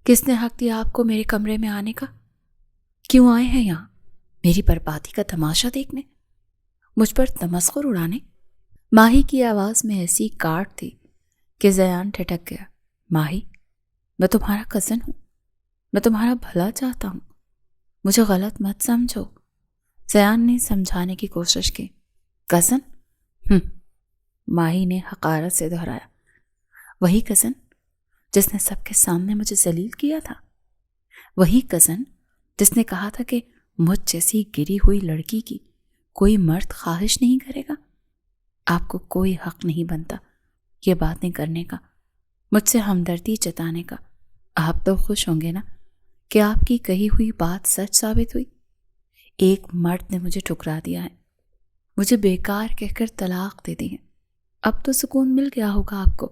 کس نے حق دیا آپ کو میرے کمرے میں آنے کا؟ کیوں آئے ہیں یہاں؟ میری بربادی کا تماشا دیکھنے؟ مجھ پر تمسخر اڑانے؟ ماہی کی آواز میں ایسی کاٹ تھی کہ زیان ٹھٹک گیا۔ ماہی، میں تمہارا کزن ہوں، میں تمہارا بھلا چاہتا ہوں، مجھے غلط مت سمجھو۔ زیان نے سمجھانے کی کوشش کی۔ کزن؟ ماہی نے حقارت سے دہرایا۔ وہی کزن جس نے سب کے سامنے مجھے ذلیل کیا تھا، وہی کزن جس نے کہا تھا کہ مجھ جیسی گری ہوئی لڑکی کی کوئی مرد خواہش نہیں کرے گا۔ آپ کو کوئی حق نہیں بنتا یہ باتیں کرنے کا، مجھ سے ہمدردی جتانے کا۔ آپ تو خوش ہوں گے نا کہ آپ کی کہی ہوئی بات سچ ثابت ہوئی۔ ایک مرد نے مجھے ٹھکرا دیا ہے، مجھے بیکار کہہ کر طلاق دے دی ہے۔ اب تو سکون مل گیا ہوگا آپ کو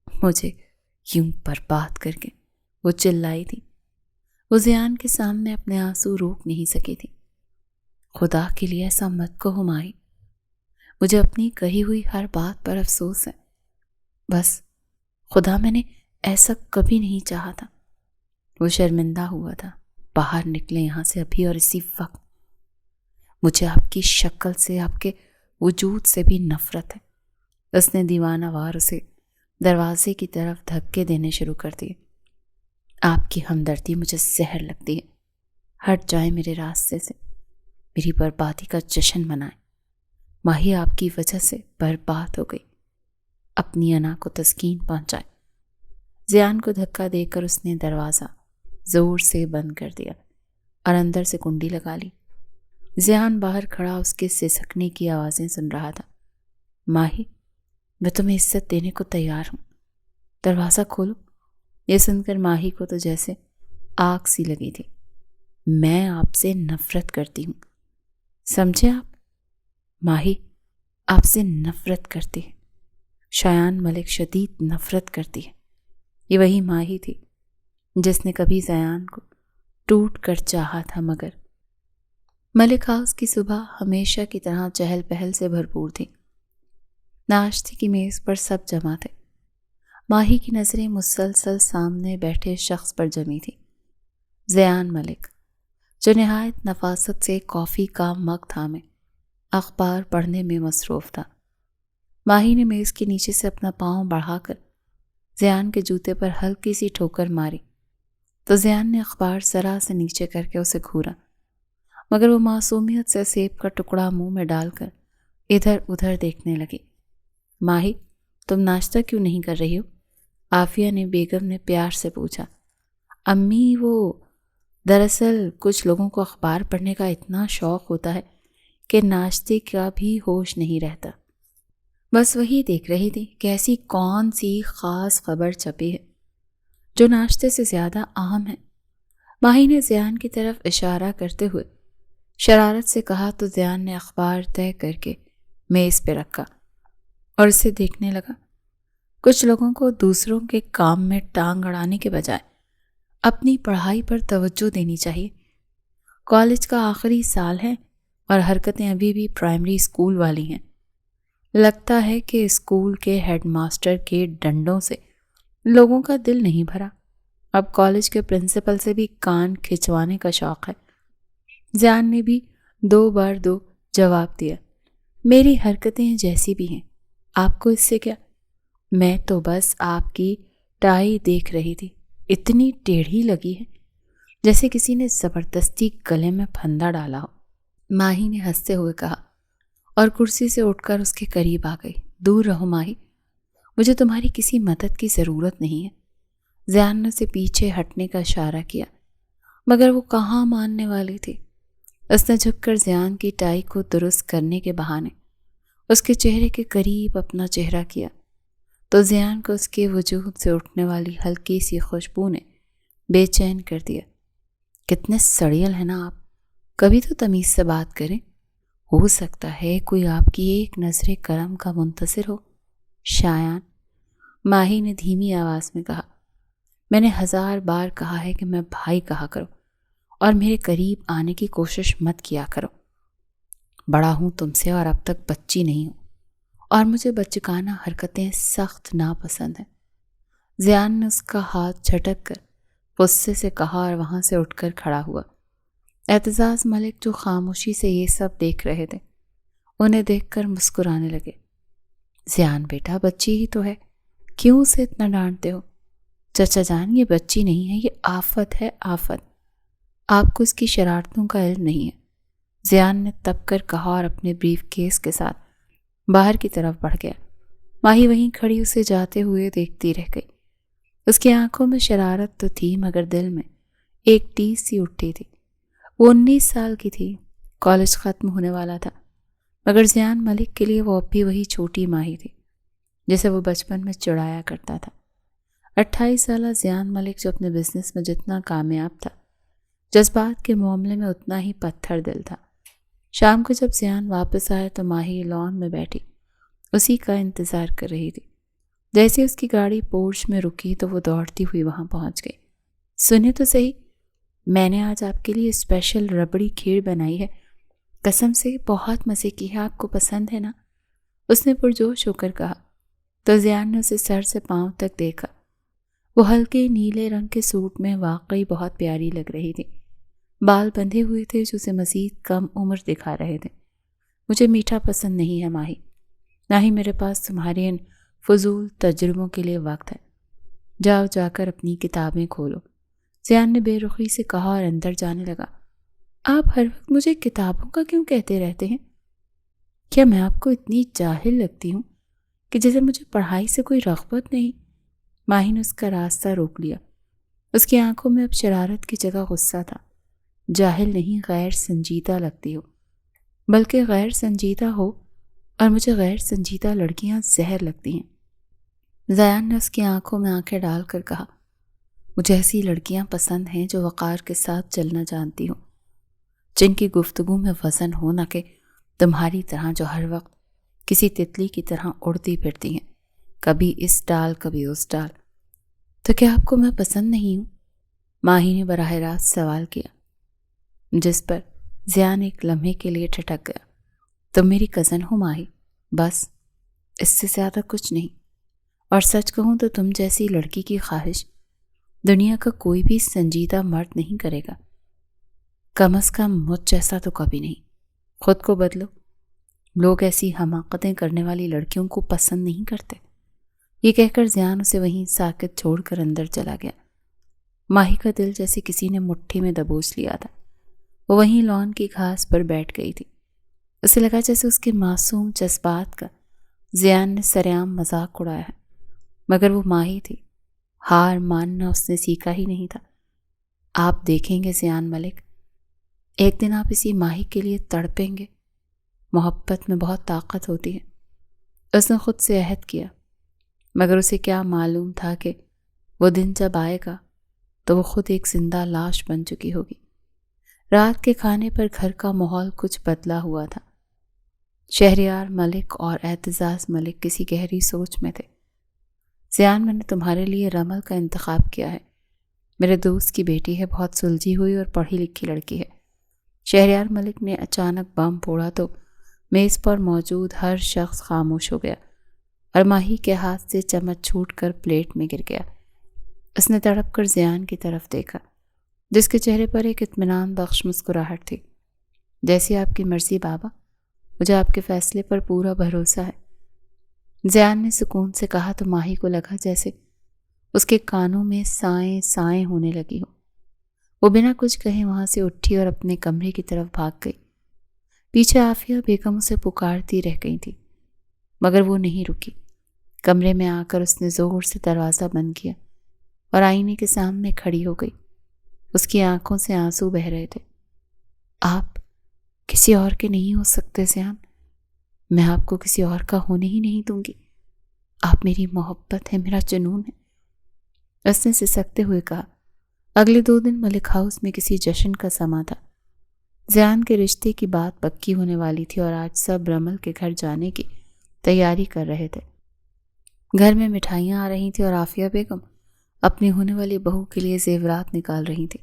مجھے یوں برباد کر کے۔ وہ چلائی تھی۔ وہ زیان کے سامنے اپنے آنسو روک نہیں سکی تھی۔ خدا کے لیے ایسا مت کہو ماہی، مجھے اپنی کہی ہوئی ہر بات پر افسوس ہے۔ بس خدا، میں نے ایسا کبھی نہیں چاہا تھا۔ وہ شرمندہ ہوا تھا۔ باہر نکلے یہاں سے ابھی اور اسی وقت۔ مجھے آپ کی شکل سے، آپ کے وجود سے بھی نفرت ہے۔ اس نے دیوانہ وار اسے دروازے کی طرف دھکے دینے شروع کر دیے۔ آپ کی ہمدردی مجھے زہر لگتی ہے۔ ہٹ جائیں میرے راستے سے، میری بربادی کا جشن منائیں۔ ماہی آپ کی وجہ سے برباد ہو گئی، اپنی انا کو تسکین پہنچائے۔ زیان کو دھکا دے کر اس نے دروازہ زور سے بند کر دیا اور اندر سے کنڈی لگا لی۔ زیان باہر کھڑا اس کے سسکنے کی آوازیں سن رہا تھا۔ ماہی، میں تمہیں عزت دینے کو تیار ہوں، دروازہ کھولو۔ یہ سن کر ماہی کو تو جیسے آگ سی لگی تھی۔ میں آپ سے نفرت کرتی ہوں، سمجھے آپ؟ ماہی آپ سے نفرت کرتی ہے۔ شایان ملک شدید نفرت کرتی ہے۔ یہ وہی ماہی تھی جس نے کبھی زیان کو ٹوٹ کر چاہا تھا، مگر ملک ہاؤس کی صبح ہمیشہ کی طرح چہل پہل سے بھرپور تھی۔ ناشتے کی میز پر سب جمع تھے۔ ماہی کی نظریں مسلسل سامنے بیٹھے شخص پر جمی تھی، زیان ملک، جو نہایت نفاست سے کافی کا مگ تھامے اخبار پڑھنے میں مصروف تھا۔ ماہی نے میز کے نیچے سے اپنا پاؤں بڑھا کر زیان کے جوتے پر ہلکی سی ٹھوکر ماری تو زیان نے اخبار ذرا سے نیچے کر کے اسے گھورا، مگر وہ معصومیت سے سیب کا ٹکڑا منہ میں ڈال کر ادھر ادھر دیکھنے لگی۔ ماہی، تم ناشتہ کیوں نہیں کر رہی ہو؟ عافیہ نے بیگم نے پیار سے پوچھا۔ امی، وہ دراصل کچھ لوگوں کو اخبار پڑھنے کا اتنا شوق ہوتا ہے کہ ناشتے کا بھی ہوش نہیں رہتا۔ بس وہی دیکھ رہی تھی کہ ایسی کون سی خاص خبر چھپی ہے جو ناشتے سے زیادہ اہم ہے۔ ماہی نے زیان کی طرف اشارہ کرتے ہوئے شرارت سے کہا تو زیان نے اخبار طے کر کے میز پہ رکھا اور اسے دیکھنے لگا۔ کچھ لوگوں کو دوسروں کے کام میں ٹانگ اڑانے کے بجائے اپنی پڑھائی پر توجہ دینی چاہیے۔ کالج کا آخری سال ہے اور حرکتیں ابھی بھی پرائمری اسکول والی ہیں۔ لگتا ہے کہ اسکول کے ہیڈ ماسٹر کے ڈنڈوں سے لوگوں کا دل نہیں بھرا، اب کالج کے پرنسپل سے بھی کان کھچوانے کا شوق ہے۔ زیان نے بھی 2 بار 2 جواب دیا۔ میری حرکتیں جیسی بھی ہیں، آپ کو اس سے کیا؟ میں تو بس آپ کی ٹائی دیکھ رہی تھی، اتنی ٹیڑھی لگی ہے جیسے کسی نے زبردستی گلے میں پھندا ڈالا ہو۔ ماہی نے ہنستے ہوئے کہا اور کرسی سے اٹھ کر اس کے قریب آ گئی۔ دور رہو ماہی، مجھے تمہاری کسی مدد کی ضرورت نہیں ہے۔ زیان نے اسے پیچھے ہٹنے کا اشارہ کیا، مگر وہ کہاں ماننے والی تھی۔ اس نے جھک کر زیان کی ٹائی کو درست کرنے کے بہانے اس کے چہرے کے قریب اپنا چہرہ کیا تو زیان کو اس کے وجود سے اٹھنے والی ہلکی سی خوشبو نے بے چین کر دیا۔ کتنے سڑیل ہیں نا آپ، کبھی تو تمیز سے بات کریں، ہو سکتا ہے کوئی آپ کی ایک نظر کرم کا منتظر ہو۔ شایان، ماہی نے دھیمی آواز میں کہا، میں نے 1000 بار کہا ہے کہ میں بھائی کہا کرو اور میرے قریب آنے کی کوشش مت کیا کرو۔ بڑا ہوں تم سے اور اب تک بچی نہیں ہوں، اور مجھے بچکانہ حرکتیں سخت ناپسند ہیں۔ زیان نے اس کا ہاتھ جھٹک کر غصے سے کہا اور وہاں سے اٹھ کر کھڑا ہوا۔ اعتزاز ملک جو خاموشی سے یہ سب دیکھ رہے تھے انہیں دیکھ کر مسکرانے لگے۔ زیان بیٹا بچی ہی تو ہے، کیوں اسے اتنا ڈانٹتے ہو؟ چچا جان یہ بچی نہیں ہے، یہ آفت ہے، آفت۔ آپ کو اس کی شرارتوں کا علم نہیں ہے، زیان نے تب کر کہا اور اپنے بریف کیس کے ساتھ باہر کی طرف بڑھ گیا۔ ماہی وہیں کھڑی اسے جاتے ہوئے دیکھتی رہ گئی۔ اس کی آنکھوں میں شرارت تو تھی مگر دل میں ایک ٹیس سی اٹھی تھی۔ وہ 19 سال کی تھی، کالج ختم ہونے والا تھا، مگر زیان ملک کے لیے وہ اب بھی وہی چھوٹی ماہی تھی جسے وہ بچپن میں چڑھایا کرتا تھا۔ 28 سالہ زیان ملک جو اپنے بزنس میں جتنا کامیاب تھا، جذبات کے معاملے میں اتنا ہی پتھر دل تھا۔ شام کو جب زیان واپس آیا تو ماہی لان میں بیٹھی اسی کا انتظار کر رہی تھی۔ جیسے اس کی گاڑی پورچ میں رکی تو وہ دوڑتی ہوئی وہاں پہنچ گئی۔ سنیں تو صحیح، میں نے آج آپ کے لیے اسپیشل ربڑی کھیر بنائی ہے، قسم سے بہت مزے کی ہے، آپ کو پسند ہے نا؟ اس نے پرجوش ہو کر کہا تو زیان نے اسے سر سے پاؤں تک دیکھا۔ وہ ہلکے نیلے رنگ کے سوٹ میں واقعی بہت پیاری لگ رہی تھی۔ بال بندھے ہوئے تھے جو اسے مزید کم عمر دکھا رہے تھے۔ مجھے میٹھا پسند نہیں ہے ماہی، نہ ہی میرے پاس تمہارے ان فضول تجربوں کے لیے وقت ہے۔ جاؤ جا کر اپنی کتابیں کھولو، زیان نے بے رخی سے کہا اور اندر جانے لگا۔ آپ ہر وقت مجھے کتابوں کا کیوں کہتے رہتے ہیں؟ کیا میں آپ کو اتنی جاہل لگتی ہوں کہ جیسے مجھے پڑھائی سے کوئی رغبت نہیں؟ ماہی نے اس کا راستہ روک لیا۔ اس کی آنکھوں میں اب شرارت کی جگہ غصہ تھا۔ جاہل نہیں، غیر سنجیدہ لگتی ہو، بلکہ غیر سنجیدہ ہو، اور مجھے غیر سنجیدہ لڑکیاں زہر لگتی ہیں۔ زیان نے اس کی آنکھوں میں آنکھیں ڈال کر کہا، مجھے ایسی لڑکیاں پسند ہیں جو وقار کے ساتھ چلنا جانتی ہوں، جن کی گفتگو میں وزن ہو، نہ کہ تمہاری طرح جو ہر وقت کسی تتلی کی طرح اڑتی پھرتی ہیں، کبھی اس ڈال کبھی اس ڈال۔ تو کیا آپ کو میں پسند نہیں ہوں؟ ماہی نے براہ راست سوال کیا، جس پر زیان ایک لمحے کے لیے ٹھٹک گیا۔ تم میری کزن ہو ماہی، بس، اس سے زیادہ کچھ نہیں۔ اور سچ کہوں تو تم جیسی لڑکی کی خواہش دنیا کا کوئی بھی سنجیدہ مرد نہیں کرے گا، کم از کم مجھ جیسا تو کبھی نہیں۔ خود کو بدلو، لوگ ایسی حماقتیں کرنے والی لڑکیوں کو پسند نہیں کرتے۔ یہ کہہ کر زیان اسے وہیں ساکت چھوڑ کر اندر چلا گیا۔ ماہی کا دل جیسے کسی نے مٹھی میں دبوچ لیا تھا۔ وہ وہیں لان کی گھاس پر بیٹھ گئی تھی۔ اسے لگا جیسے اس کے معصوم جذبات کا زیان نے سرعام مذاق اڑایا ہے، مگر وہ ماہی تھی، ہار ماننا اس نے سیکھا ہی نہیں تھا۔ آپ دیکھیں گے زیان ملک، ایک دن آپ اسی ماہی کے لیے تڑپیں گے۔ محبت میں بہت طاقت ہوتی ہے، اس نے خود سے عہد کیا، مگر اسے کیا معلوم تھا کہ وہ دن جب آئے گا تو وہ خود ایک زندہ لاش بن چکی ہوگی۔ رات کے کھانے پر گھر کا ماحول کچھ بدلا ہوا تھا۔ شہریار ملک اور اعتزاز ملک کسی گہری سوچ میں تھے۔ زیان، میں نے تمہارے لیے رمل کا انتخاب کیا ہے، میرے دوست کی بیٹی ہے، بہت سلجھی ہوئی اور پڑھی لکھی لڑکی ہے۔ شہریار ملک نے اچانک بم پھوڑا تو میز پر موجود ہر شخص خاموش ہو گیا اور ماہی کے ہاتھ سے چمچ چھوٹ کر پلیٹ میں گر گیا۔ اس نے تڑپ کر زیان کی طرف دیکھا، جس کے چہرے پر ایک اطمینان بخش مسکراہٹ تھی۔ جیسی آپ کی مرضی بابا، مجھے آپ کے فیصلے پر پورا بھروسہ ہے، زیان نے سکون سے کہا تو ماہی کو لگا جیسے اس کے کانوں میں سائیں سائیں ہونے لگی ہو۔ وہ بنا کچھ کہے وہاں سے اٹھی اور اپنے کمرے کی طرف بھاگ گئی۔ پیچھے عافیہ بیگم اسے پکارتی رہ گئی تھی، مگر وہ نہیں رکی۔ کمرے میں آ کر اس نے زور سے دروازہ بند کیا اور آئینے کے سامنے کھڑی ہو گئی۔ اس کی آنکھوں سے آنسو بہہ رہے تھے۔ آپ کسی اور کے نہیں ہو سکتے زیان، میں آپ کو کسی اور کا ہونے ہی نہیں دوں گی۔ آپ میری محبت ہے، میرا جنون ہے، اس نے سسکتے ہوئے کہا۔ اگلے 2 دن ملک ہاؤس میں کسی جشن کا سما تھا۔ زیان کے رشتے کی بات پکی ہونے والی تھی اور آج سب رمل کے گھر جانے کی تیاری کر رہے تھے۔ گھر میں مٹھائیاں آ رہی تھیں اور عافیہ بیگم اپنی ہونے والی بہو کے لیے زیورات نکال رہی تھی۔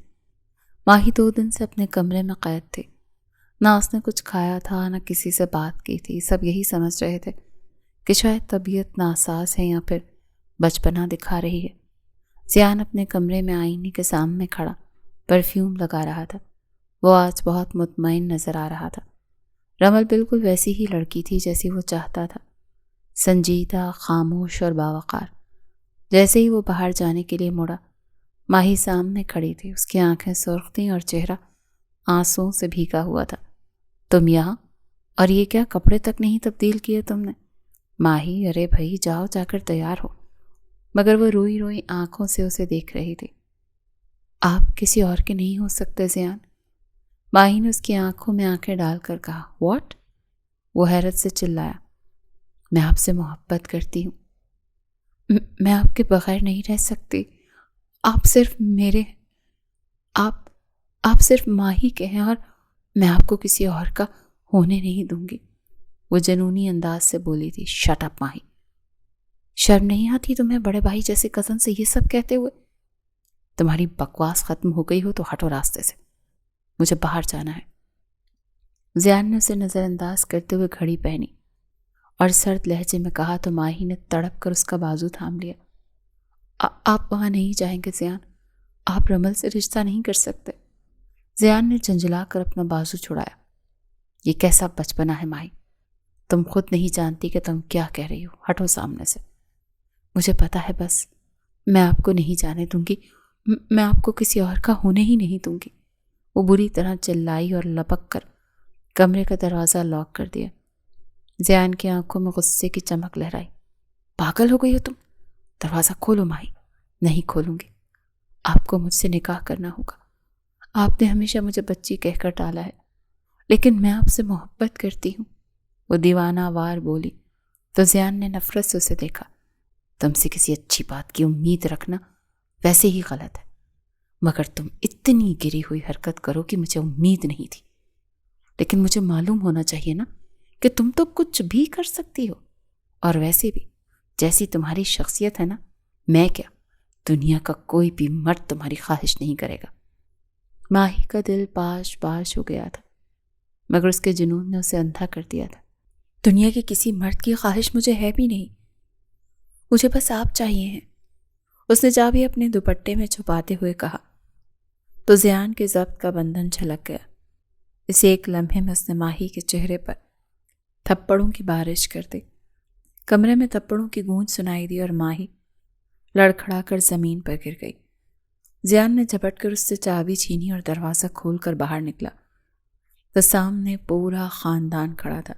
ماہی 2 دن سے اپنے کمرے میں قید تھی، نہ اس نے کچھ کھایا تھا نہ کسی سے بات کی تھی۔ سب یہی سمجھ رہے تھے کہ شاید طبیعت ناساز ہے یا پھر بچپنا دکھا رہی ہے۔ ضیان اپنے کمرے میں آئینے کے سامنے کھڑا پرفیوم لگا رہا تھا۔ وہ آج بہت مطمئن نظر آ رہا تھا۔ رمل بالکل ویسی ہی لڑکی تھی جیسی وہ چاہتا تھا، سنجیدہ، خاموش اور باوقار۔ جیسے ہی وہ باہر جانے کے لیے مڑا، ماہی سامنے کھڑی تھی۔ اس کی آنکھیں سرخ تھیں اور چہرہ آنسوؤں سے بھیگا ہوا تھا۔ تم یہاں؟ اور یہ کیا، کپڑے تک نہیں تبدیل کیے تم نے؟ ماہی، ارے بھائی جاؤ، جا کر تیار ہو۔ مگر وہ روئی روئی آنکھوں سے اسے دیکھ رہی تھی۔ آپ کسی اور کے نہیں ہو سکتے ضیان، ماہی نے اس کی آنکھوں میں آنکھیں ڈال کر کہا۔ واٹ؟ وہ حیرت سے چلایا۔ میں آپ سے محبت کرتی ہوں، میں آپ کے بغیر نہیں رہ سکتی۔ آپ صرف میرے، آپ صرف ماہی کے ہیں اور میں آپ کو کسی اور کا ہونے نہیں دوں گی، وہ جنونی انداز سے بولی تھی۔ شٹ اپ ماہی، شرم نہیں آتی تمہیں بڑے بھائی جیسے کزن سے یہ سب کہتے ہوئے؟ تمہاری بکواس ختم ہو گئی ہو تو ہٹو راستے سے، مجھے باہر جانا ہے۔ ضیان نے اسے نظر انداز کرتے ہوئے گھڑی پہنی اور سرد لہجے میں کہا تو ماہی نے تڑپ کر اس کا بازو تھام لیا۔ آپ وہاں نہیں جائیں گے ضیان، آپ رمل سے رشتہ نہیں کر سکتے۔ ضیان نے جھنجھلا کر اپنا بازو چھڑایا۔ یہ کیسا بچپنا ہے ماہی، تم خود نہیں جانتی کہ تم کیا کہہ رہی ہو، ہٹو سامنے سے۔ مجھے پتا ہے، بس میں آپ کو نہیں جانے دوں گی، میں آپ کو کسی اور کا ہونے ہی نہیں دوں گی، وہ بری طرح چلائی اور لپک کر کمرے کا دروازہ لاک کر دیا۔ ضیان کی آنکھوں میں غصے کی چمک لہرائی۔ پاگل ہو گئی ہو تم، دروازہ کھولو ماہی۔ نہیں کھولوں گی، آپ کو مجھ سے نکاح کرنا ہوگا۔ آپ نے ہمیشہ مجھے بچی کہہ کر ٹالا ہے، لیکن میں آپ سے محبت کرتی ہوں، وہ دیوانہ وار بولی تو ضیان نے نفرت سے اسے دیکھا۔ تم سے کسی اچھی بات کی امید رکھنا ویسے ہی غلط ہے، مگر تم اتنی گری ہوئی حرکت کرو کہ مجھے امید نہیں تھی، لیکن مجھے معلوم ہونا چاہیے نا کہ تم تو کچھ بھی کر سکتی ہو، اور ویسے بھی جیسی تمہاری شخصیت ہے نا، میں کیا، دنیا کا کوئی بھی مرد تمہاری خواہش نہیں کرے گا۔ ماہی کا دل پاش پاش ہو گیا تھا، مگر اس کے جنون نے اسے اندھا کر دیا تھا۔ دنیا کے کسی مرد کی خواہش مجھے ہے بھی نہیں، مجھے بس آپ چاہیے ہیں، اس نے چابی اپنے دوپٹے میں چھپاتے ہوئے کہا تو ضیان کے ضبط کا بندھن چھلک گیا۔ اس ایک لمحے میں اس نے ماہی کے چہرے پر تھپڑوں کی بارش کر دی۔ کمرے میں تھپڑوں کی گونج سنائی دی اور ماہی لڑکھڑا کر زمین پر گر گئی۔ ضیان نے جھپٹ کر اس سے چابی چھینی اور دروازہ کھول کر باہر نکلا تو سامنے پورا خاندان کھڑا تھا۔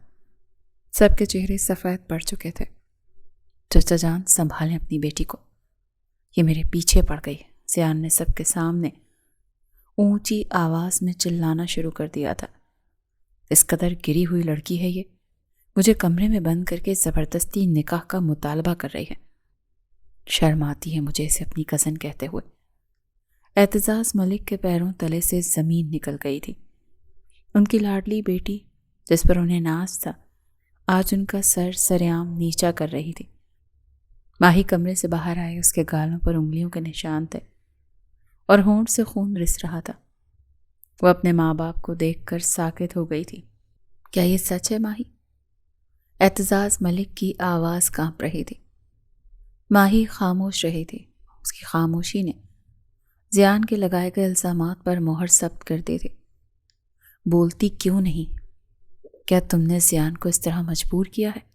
سب کے چہرے سفید پڑ چکے تھے۔ چچا جان، سنبھالیں اپنی بیٹی کو، یہ میرے پیچھے پڑ گئی، ضیان نے سب کے سامنے اونچی آواز میں چلانا شروع کر دیا تھا۔ اس قدر گری ہوئی لڑکی ہے یہ، مجھے کمرے میں بند کر کے زبردستی نکاح کا مطالبہ کر رہی ہے، شرم آتی ہے مجھے اسے اپنی کزن کہتے ہوئے۔ اعتزاز ملک کے پیروں تلے سے زمین نکل گئی تھی۔ ان کی لاڈلی بیٹی جس پر انہیں ناز تھا، آج ان کا سر سرعام نیچا کر رہی تھی۔ ماہی کمرے سے باہر آئے، اس کے گالوں پر انگلیوں کے نشان تھے اور ہونٹ سے خون رس رہا تھا۔ وہ اپنے ماں باپ کو دیکھ کر ساکت ہو گئی تھی۔ کیا یہ سچ ہے ماہی؟ اعتزاز ملک کی آواز کانپ رہی تھی۔ ماہی خاموش رہی تھی۔ اس کی خاموشی نے ضیان کے لگائے گئے الزامات پر مہر ثبت کر دی تھی۔ بولتی کیوں نہیں؟ کیا تم نے ضیان کو اس طرح مجبور کیا ہے؟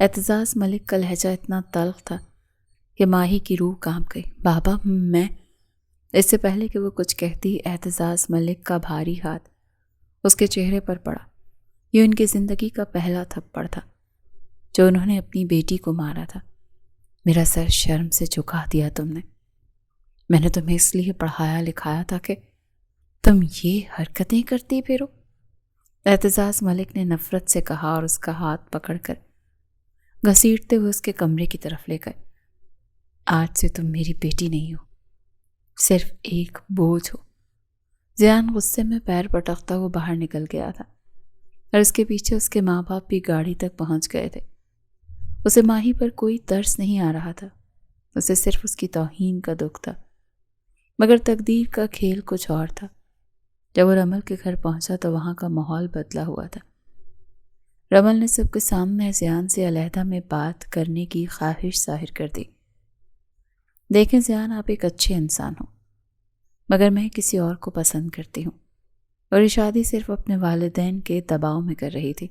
اعتزاز ملک کا لہجہ اتنا تلخ تھا کہ ماہی کی روح کانپ گئی۔ بابا، میں… اس سے پہلے کہ وہ کچھ کہتی، اعتزاز ملک کا بھاری ہاتھ اس کے چہرے پر پڑا۔ یہ ان کی زندگی کا پہلا تھپڑ تھا جو انہوں نے اپنی بیٹی کو مارا تھا۔ میرا سر شرم سے جھکا دیا تم نے۔ میں نے تمہیں اس لیے پڑھایا لکھایا تھا کہ تم یہ حرکتیں کرتی پھرو، اعتزاز ملک نے نفرت سے کہا اور اس کا ہاتھ پکڑ کر گھسیٹتے ہوئے اس کے کمرے کی طرف لے گئے۔ آج سے تم میری بیٹی نہیں ہو، صرف ایک بوجھ ہو۔ ضیان غصے میں پیر پٹکتا ہوا باہر نکل گیا تھا اور اس کے پیچھے اس کے ماں باپ بھی گاڑی تک پہنچ گئے تھے۔ اسے ماہی پر کوئی ترس نہیں آ رہا تھا، اسے صرف اس کی توہین کا دکھ تھا۔ مگر تقدیر کا کھیل کچھ اور تھا۔ جب وہ رمل کے گھر پہنچا تو وہاں کا ماحول بدلا ہوا تھا۔ رمل نے سب کے سامنے ضیان سے علیحدہ میں بات کرنے کی خواہش ظاہر کر دی۔ دیکھیں زیان، آپ ایک اچھے انسان ہو، مگر میں کسی اور کو پسند کرتی ہوں، اور یہ شادی صرف اپنے والدین کے دباؤ میں کر رہی تھی۔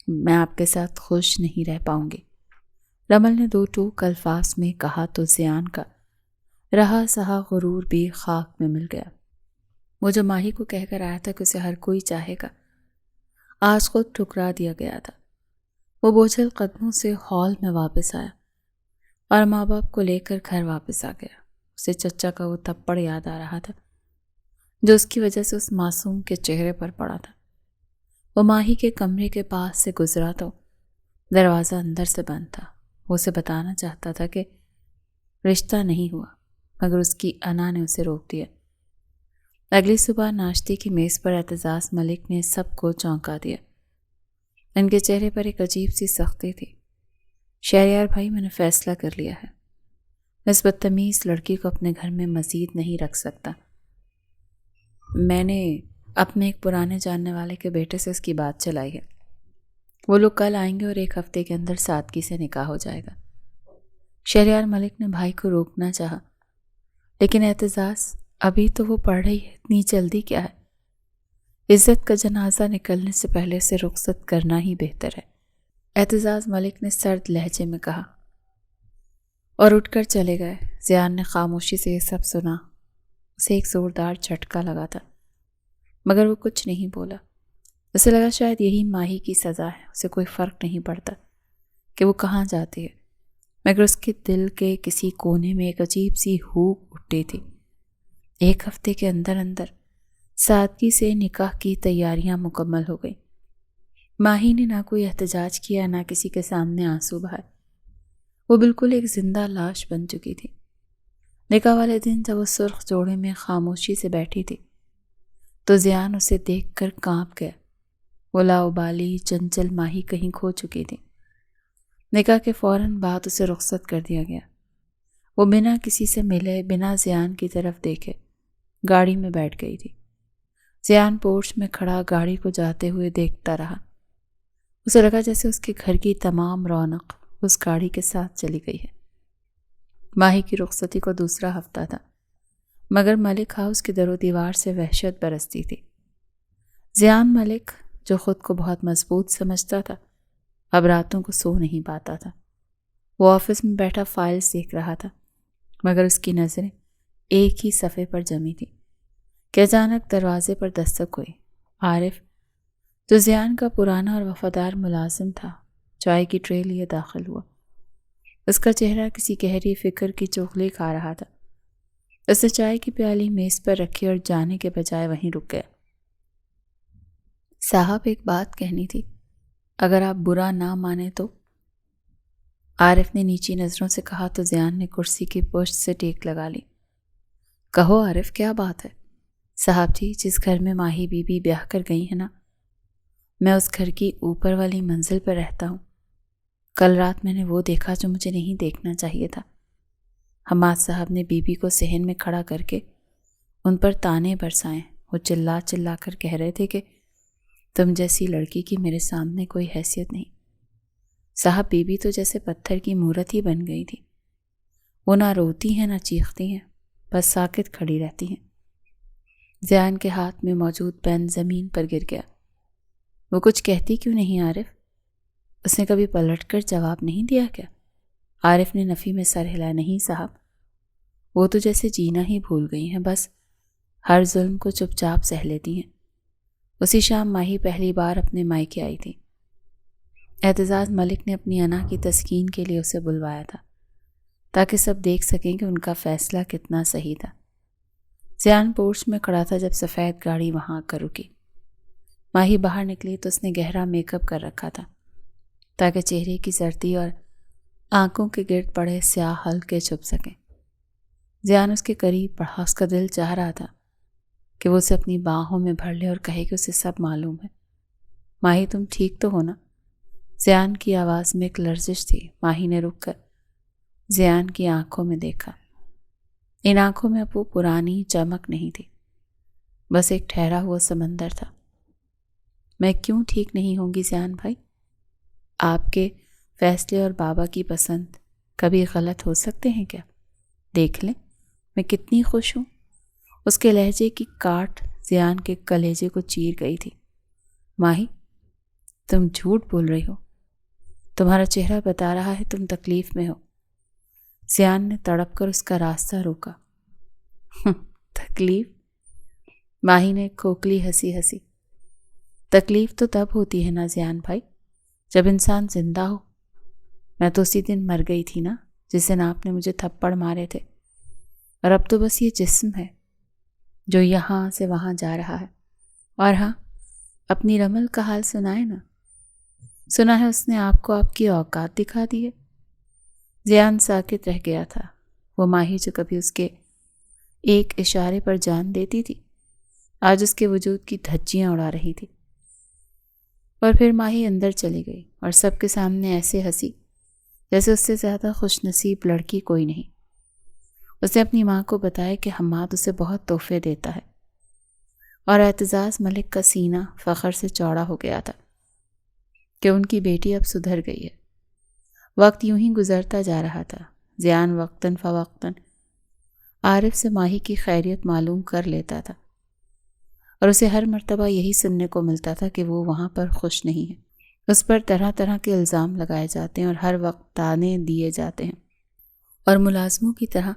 میں آپ کے ساتھ خوش نہیں رہ پاؤں گی، رمل نے دو ٹوک الفاظ میں کہا تو زیان کا رہا سہا غرور بھی خاک میں مل گیا۔ وہ جو ماہی کو کہہ کر آیا تھا کہ اسے ہر کوئی چاہے گا، آج خود ٹھکرا دیا گیا تھا۔ وہ بوجھل قدموں سے ہال میں واپس آیا اور ماں باپ کو لے کر گھر واپس آ گیا۔ اسے چچا کا وہ تھپڑ یاد آ رہا تھا جو اس کی وجہ سے اس معصوم کے چہرے پر پڑا تھا۔ وہ ماہی کے کمرے کے پاس سے گزرا تو دروازہ اندر سے بند تھا۔ وہ اسے بتانا چاہتا تھا کہ رشتہ نہیں ہوا، مگر اس کی انا نے اسے روک دیا۔ اگلی صبح ناشتے کی میز پر اعتزاز ملک نے سب کو چونکا دیا۔ ان کے چہرے پر ایک عجیب سی سختی تھی۔ شہریار بھائی، میں نے فیصلہ کر لیا ہے، میں اس بدتمیز لڑکی کو اپنے گھر میں مزید نہیں رکھ سکتا۔ میں نے اپنے ایک پرانے جاننے والے کے بیٹے سے اس کی بات چلائی ہے، وہ لوگ کل آئیں گے اور 1 ہفتے کے اندر سادگی سے نکاح ہو جائے گا۔ شہریار ملک نے بھائی کو روکنا چاہا، لیکن اعتزاز، ابھی تو وہ پڑھ رہی ہے، اتنی جلدی کیا ہے؟ عزت کا جنازہ نکلنے سے پہلے اسے رخصت کرنا ہی بہتر ہے، اعتزاز ملک نے سرد لہجے میں کہا، اور اٹھ کر چلے گئے۔ زیان نے خاموشی سے یہ سب سنا۔ اسے ایک زوردار جھٹکا لگا تھا، مگر وہ کچھ نہیں بولا۔ اسے لگا شاید یہی ماہی کی سزا ہے، اسے کوئی فرق نہیں پڑتا کہ وہ کہاں جاتی ہے، مگر اس کے دل کے کسی کونے میں ایک عجیب سی ہوک اٹھتی تھی۔ 1 ہفتے کے اندر اندر سادگی سے نکاح کی تیاریاں مکمل ہو گئیں۔ ماہی نے نہ کوئی احتجاج کیا، نہ کسی کے سامنے آنسو بہائے۔ وہ بالکل ایک زندہ لاش بن چکی تھی۔ نکاح والے دن جب وہ سرخ جوڑے میں خاموشی سے بیٹھی تھی تو زیان اسے دیکھ کر کانپ گیا۔ وہ لاؤبالی چنچل ماہی کہیں کھو چکی تھی۔ نکاح کے فوراً بعد اسے رخصت کر دیا گیا۔ وہ بنا کسی سے ملے، بنا زیان کی طرف دیکھے گاڑی میں بیٹھ گئی تھی۔ زیان پورچ میں کھڑا گاڑی کو جاتے ہوئے دیکھتا رہا۔ اسے لگا جیسے اس کے گھر کی تمام رونق اس گاڑی کے ساتھ چلی گئی ہے۔ ماہی کی رخصتی کو 2 ہفتہ تھا، مگر ملک ہاؤس کے در و دیوار سے وحشت برستی تھی۔ زیان ملک، جو خود کو بہت مضبوط سمجھتا تھا، اب راتوں کو سو نہیں پاتا تھا۔ وہ آفس میں بیٹھا فائلز دیکھ رہا تھا، مگر اس کی نظریں ایک ہی صفحے پر جمی تھی کہ اچانک دروازے پر دستک ہوئی۔ عارف، جو زیان کا پرانا اور وفادار ملازم تھا، چائے کی ٹرے لیے داخل ہوا۔ اس کا چہرہ کسی گہری فکر کی چغلی کھا رہا تھا۔ اس نے چائے کی پیالی میز پر رکھی اور جانے کے بجائے وہیں رک گیا۔ صاحب، ایک بات کہنی تھی، اگر آپ برا نہ مانے تو؟ عارف نے نیچی نظروں سے کہا تو زیان نے کرسی کی پشت سے ٹیک لگا لی۔ کہو عارف، کیا بات ہے؟ صاحب جی، جس گھر میں ماہی بی بی بیاہ کر گئی ہے نا، میں اس گھر کی اوپر والی منزل پر رہتا ہوں۔ کل رات میں نے وہ دیکھا جو مجھے نہیں دیکھنا چاہیے تھا۔ حماد صاحب نے بی بی کو صحن میں کھڑا کر کے ان پر تانے برسائے۔ وہ چلا چلا کر کہہ رہے تھے کہ تم جیسی لڑکی کی میرے سامنے کوئی حیثیت نہیں۔ صاحب، بی بی تو جیسے پتھر کی مورت ہی بن گئی تھی۔ وہ نہ روتی ہیں نہ چیختی ہیں، بس ساکت کھڑی رہتی ہیں۔ زیان کے ہاتھ میں موجود پین زمین پر گر گیا۔ وہ کچھ کہتی کیوں نہیں عارف؟ اس نے کبھی پلٹ کر جواب نہیں دیا کیا؟ عارف نے نفی میں سر ہلایا۔ نہیں صاحب، وہ تو جیسے جینا ہی بھول گئی ہیں، بس ہر ظلم کو چپ چاپ سہ لیتی ہیں۔ اسی شام ماہی پہلی بار اپنے مائکے آئی تھی۔ اعتزاز ملک نے اپنی انا کی تسکین کے لیے اسے بلوایا تھا تاکہ سب دیکھ سکیں کہ ان کا فیصلہ کتنا صحیح تھا۔ زیان پورچ میں کھڑا تھا جب سفید گاڑی وہاں آ کر رکی۔ ماہی باہر نکلی تو اس نے گہرا میک اپ کر رکھا تھا تاکہ چہرے کی زردی اور آنکھوں کے گرد پڑے سیاہ حلقے چھپ سکیں۔ زیان اس کے قریب بڑھا۔ اس کا دل چاہ رہا تھا کہ وہ اسے اپنی باہوں میں بھر لے اور کہے کہ اسے سب معلوم ہے۔ ماہی، تم ٹھیک تو ہو نا؟ زیان کی آواز میں ایک لرزش تھی۔ ماہی نے رک کر زیان کی آنکھوں میں دیکھا۔ ان آنکھوں میں اب وہ پرانی چمک نہیں تھی، بس ایک ٹھہرا ہوا سمندر تھا۔ میں کیوں ٹھیک نہیں ہوں گی زیان بھائی؟ آپ کے فیصلے اور بابا کی پسند کبھی غلط ہو سکتے ہیں کیا؟ دیکھ لیں میں کتنی خوش ہوں۔ اس کے لہجے کی کاٹ زیان کے کلیجے کو چیر گئی تھی۔ ماہی تم جھوٹ بول رہی ہو، تمہارا چہرہ بتا رہا ہے تم تکلیف میں ہو۔ زیان نے تڑپ کر اس کا راستہ روکا۔ تکلیف؟ ماہی نے کھوکھلی ہنسی ہنسی۔ تکلیف تو تب ہوتی ہے نا زیان بھائی جب انسان زندہ ہو۔ میں تو اسی دن مر گئی تھی نا جس دن آپ نے مجھے تھپڑ مارے تھے، اور اب تو بس یہ جسم ہے جو یہاں سے وہاں جا رہا ہے۔ اور ہاں، اپنی رمل کا حال سنائے نا، سنا ہے اس نے آپ کو آپ کی اوقات دکھا دی ہے۔ زیان ساکت رہ گیا تھا۔ وہ ماہی جو کبھی اس کے ایک اشارے پر جان دیتی تھی آج اس کے وجود کی دھجیاں اڑا رہی تھی۔ اور پھر ماہی اندر چلی گئی اور سب کے سامنے ایسے ہنسی جیسے اس سے زیادہ خوش نصیب لڑکی کوئی نہیں۔ اس نے اپنی ماں کو بتایا کہ حماد اسے بہت تحفے دیتا ہے، اور اعتزاز ملک کا سینہ فخر سے چوڑا ہو گیا تھا کہ ان کی بیٹی اب سدھر گئی ہے۔ وقت یوں ہی گزرتا جا رہا تھا۔ زیان وقتاً فوقتاً عارف سے ماہی کی خیریت معلوم کر لیتا تھا، اور اسے ہر مرتبہ یہی سننے کو ملتا تھا کہ وہ وہاں پر خوش نہیں ہے۔ اس پر طرح طرح کے الزام لگائے جاتے ہیں اور ہر وقت تانے دیے جاتے ہیں، اور ملازموں کی طرح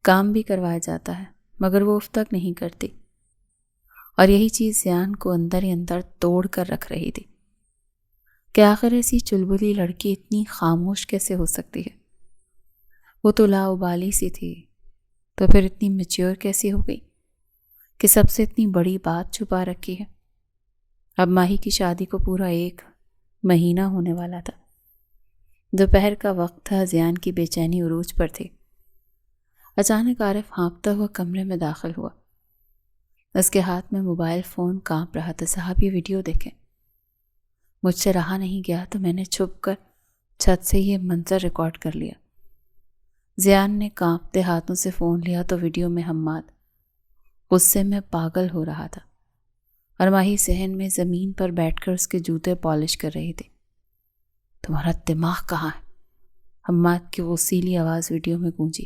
کام بھی کروایا جاتا ہے، مگر وہ اف تک نہیں کرتی۔ اور یہی چیز زیان کو اندر ہی اندر توڑ کر رکھ رہی تھی کہ آخر ایسی چلبلی لڑکی اتنی خاموش کیسے ہو سکتی ہے۔ وہ تو لاابالی سی تھی، تو پھر اتنی میچیور کیسی ہو گئی کہ سب سے اتنی بڑی بات چھپا رکھی ہے۔ اب ماہی کی شادی کو پورا 1 مہینہ ہونے والا تھا۔ دوپہر کا وقت تھا، زیان کی بے چینی عروج پر تھی۔ اچانک عارف ہانپتا ہوا کمرے میں داخل ہوا۔ اس کے ہاتھ میں موبائل فون کانپ رہا تھا۔ صاحب یہ ویڈیو دیکھیں۔ مجھ سے رہا نہیں گیا تو میں نے چھپ کر چھت سے یہ منظر ریکارڈ کر لیا۔ زیان نے کانپتے ہاتھوں سے فون لیا تو ویڈیو میں حماد غصے میں پاگل ہو رہا تھا، اور ماہی صحن میں زمین پر بیٹھ کر اس کے جوتے پالش کر رہی تھی۔ تمہارا دماغ کہاں ہے؟ حماد کی غصیلی آواز ویڈیو میں گونجی۔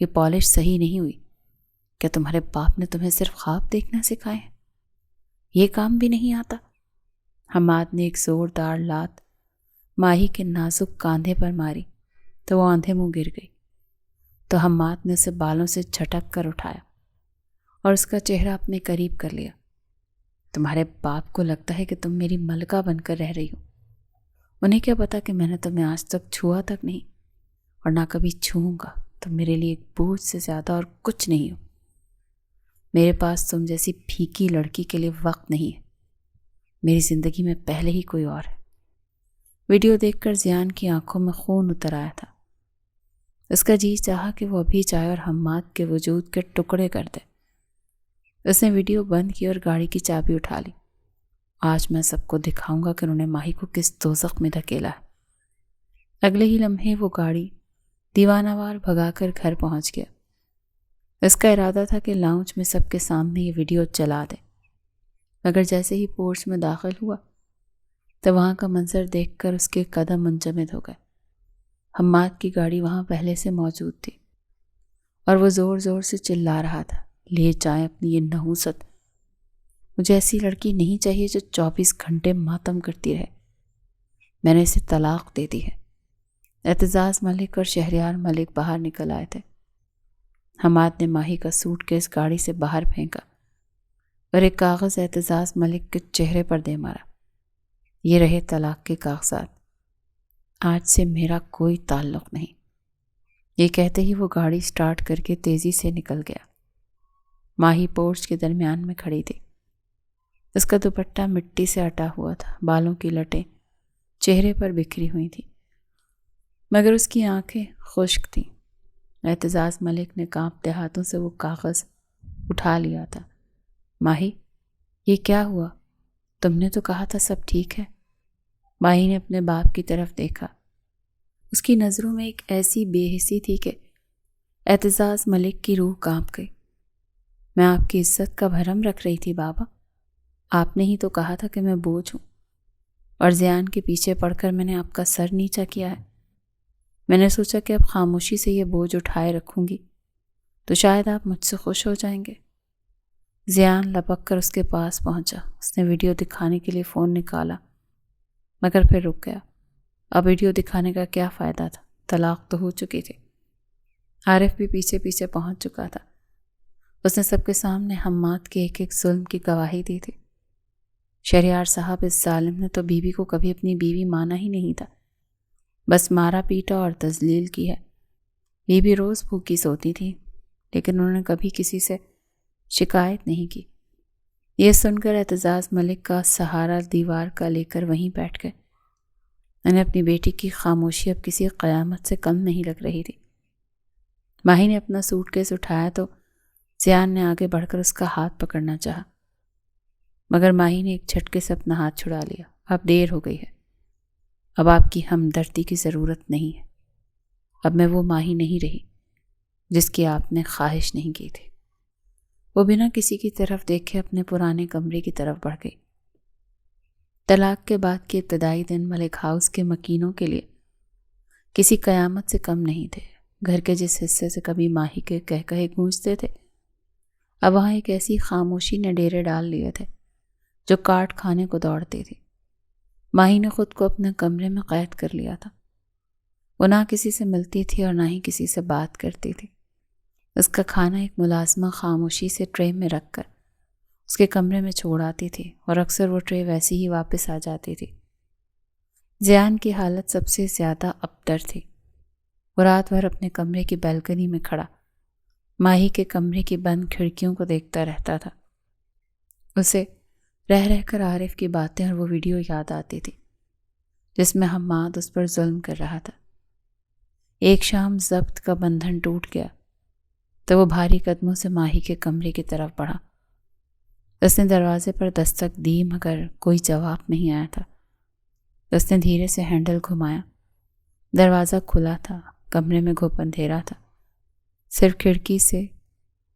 یہ پالش صحیح نہیں ہوئی۔ کیا تمہارے باپ نے تمہیں صرف خواب دیکھنا سکھائے ہیں؟ یہ کام بھی نہیں آتا؟ حماد نے ایک زوردار لات ماہی کے نازک کاندھے پر ماری تو وہ آندھے منہ گر گئی۔ تو حماد نے اسے بالوں سے جھٹک کر اٹھایا اور اس کا چہرہ اپنے قریب کر لیا۔ تمہارے باپ کو لگتا ہے کہ تم میری ملکہ بن کر رہ رہی ہو۔ انہیں کیا پتا کہ میں نے تمہیں آج تک چھوا تک نہیں، اور نہ کبھی چھوؤں گا۔ تم میرے لیے ایک بوجھ سے زیادہ اور کچھ نہیں ہو۔ میرے پاس تم جیسی پھیکی لڑکی کے لیے وقت نہیں ہے۔ میری زندگی میں پہلے ہی کوئی اور ہے۔ ویڈیو دیکھ کر زیان کی آنکھوں میں خون اتر آیا تھا۔ اس کا جی چاہا کہ وہ ابھی جائے اور حماد کے وجود کے ٹکڑے کر دے۔ اس نے ویڈیو بند کی اور گاڑی کی چابی اٹھا لی۔ آج میں سب کو دکھاؤں گا کہ انہوں نے ماہی کو کس دوزخ میں دھکیلا ہے۔ اگلے ہی لمحے وہ گاڑی دیوانہ وار بھگا کر گھر پہنچ گیا۔ اس کا ارادہ تھا کہ لاؤنج میں سب کے سامنے یہ ویڈیو چلا دے، مگر جیسے ہی پورچ میں داخل ہوا تو وہاں کا منظر دیکھ کر اس کے قدم منجمد ہو گئے۔ حماد کی گاڑی وہاں پہلے سے موجود تھی، اور وہ زور زور سے چلا رہا تھا، لے جائیں اپنی یہ نحوست۔ مجھے ایسی لڑکی نہیں چاہیے جو 24 گھنٹے ماتم کرتی رہے۔ میں نے اسے طلاق دے دی ہے۔ اعتزاز ملک اور شہریار ملک باہر نکل آئے تھے۔ حماد نے ماہی کا سوٹ کیس گاڑی سے باہر پھینکا اور ایک کاغذ اعتزاز ملک کے چہرے پر دے مارا۔ یہ رہے طلاق کے کاغذات، آج سے میرا کوئی تعلق نہیں۔ یہ کہتے ہی وہ گاڑی سٹارٹ کر کے تیزی سے نکل گیا۔ ماہی پورچ کے درمیان میں کھڑی تھی۔ اس کا دوپٹہ مٹی سے اٹا ہوا تھا، بالوں کی لٹیں چہرے پر بکھری ہوئی تھی، مگر اس کی آنکھیں خشک تھیں۔ اعتزاز ملک نے کانپتے ہاتھوں سے وہ کاغذ اٹھا لیا تھا۔ ماہی، یہ کیا ہوا؟ تم نے تو کہا تھا سب ٹھیک ہے۔ ماہی نے اپنے باپ کی طرف دیکھا۔ اس کی نظروں میں ایک ایسی بے حسی تھی کہ اعتزاز ملک کی روح کانپ گئی۔ میں آپ کی عزت کا بھرم رکھ رہی تھی بابا۔ آپ نے ہی تو کہا تھا کہ میں بوجھ ہوں، اور زیان کے پیچھے پڑ کر میں نے آپ کا سر نیچا کیا ہے۔ میں نے سوچا کہ اب خاموشی سے یہ بوجھ اٹھائے رکھوں گی تو شاید آپ مجھ سے خوش ہو جائیں گے۔ زیان لپک کر اس کے پاس پہنچا۔ اس نے ویڈیو دکھانے کے لیے فون نکالا مگر پھر رک گیا۔ اب ویڈیو دکھانے کا کیا فائدہ تھا؟ طلاق تو ہو چکی تھی۔ عارف بھی پیچھے پیچھے پہنچ چکا تھا۔ اس نے سب کے سامنے حماد کے ایک ایک ظلم کی گواہی دی تھی۔ شہریار صاحب اس ظالم نے تو بیوی کو کبھی اپنی بیوی مانا ہی نہیں تھا، بس مارا پیٹا اور تذلیل کی ہے۔ بیوی روز بھوکی سوتی تھی لیکن انہوں نے کبھی کسی سے شکایت نہیں کی۔ یہ سن کر اعتزاز ملک کا سہارا دیوار کا لے کر وہیں بیٹھ گئے۔ انہیں اپنی بیٹی کی خاموشی اب کسی قیامت سے کم نہیں لگ رہی تھی۔ ماہی نے اپنا سوٹ کیس اٹھایا تو زیان نے آگے بڑھ کر اس کا ہاتھ پکڑنا چاہا مگر ماہی نے ایک جھٹکے سے اپنا ہاتھ چھڑا لیا۔ اب دیر ہو گئی ہے، اب آپ کی ہمدردی کی ضرورت نہیں ہے۔ اب میں وہ ماہی نہیں رہی جس کی آپ نے خواہش نہیں کی تھی۔ وہ بنا کسی کی طرف دیکھے اپنے پرانے کمرے کی طرف بڑھ گئی۔ طلاق کے بعد کے ابتدائی دن ملک ہاؤس کے مکینوں کے لیے کسی قیامت سے کم نہیں تھے۔ گھر کے جس حصے سے کبھی ماہی کے کہے گونجتے تھے، اب وہاں ایک ایسی خاموشی نے ڈیرے ڈال لیے تھے جو کاٹ کھانے کو دوڑتی تھی۔ ماہی نے خود کو اپنے کمرے میں قید کر لیا تھا۔ وہ نہ کسی سے ملتی تھی اور نہ ہی کسی سے بات کرتی تھی۔ اس کا کھانا ایک ملازمہ خاموشی سے ٹرے میں رکھ کر اس کے کمرے میں چھوڑ آتی تھی اور اکثر وہ ٹرے ویسی ہی واپس آ جاتی تھی۔ زیان کی حالت سب سے زیادہ ابتر تھی۔ وہ رات بھر اپنے کمرے کی بیلکنی میں کھڑا ماہی کے کمرے کی بند کھڑکیوں کو دیکھتا رہتا تھا۔ اسے رہ رہ کر عارف کی باتیں اور وہ ویڈیو یاد آتی تھی جس میں حماد اس پر ظلم کر رہا تھا۔ ایک شام ضبط کا بندھن ٹوٹ گیا تو وہ بھاری قدموں سے ماہی کے کمرے کی طرف بڑھا۔ اس نے دروازے پر دستک دی مگر کوئی جواب نہیں آیا تھا۔ اس نے دھیرے سے ہینڈل گھمایا۔ دروازہ کھلا تھا۔ کمرے میں گھپ اندھیرا تھا۔ صرف کھڑکی سے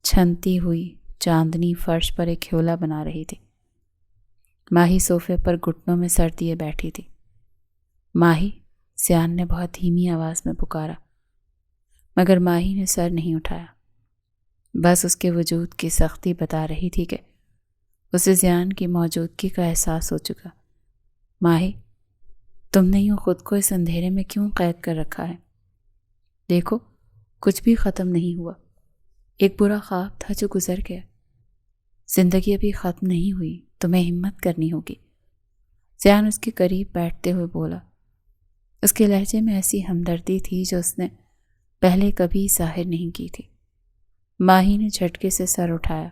چھنتی ہوئی چاندنی فرش پر ایک کھیولا بنا رہی تھی۔ ماہی صوفے پر گھٹنوں میں سر دیے بیٹھی تھی۔ ماہی، زیان نے بہت دھیمی آواز میں پکارا مگر ماہی نے سر نہیں اٹھایا۔ بس اس کے وجود کی سختی بتا رہی تھی کہ اسے زیان کی موجودگی کا احساس ہو چکا۔ ماہی، تم نے یوں خود کو اس اندھیرے میں کیوں قید کر رکھا ہے؟ دیکھو، کچھ بھی ختم نہیں ہوا۔ ایک برا خواب تھا جو گزر گیا۔ زندگی ابھی ختم نہیں ہوئی، تمہیں ہمت کرنی ہوگی۔ زیان اس کے قریب بیٹھتے ہوئے بولا۔ اس کے لہجے میں ایسی ہمدردی تھی جو اس نے پہلے کبھی ظاہر نہیں کی تھی۔ ماہی نے جھٹکے سے سر اٹھایا۔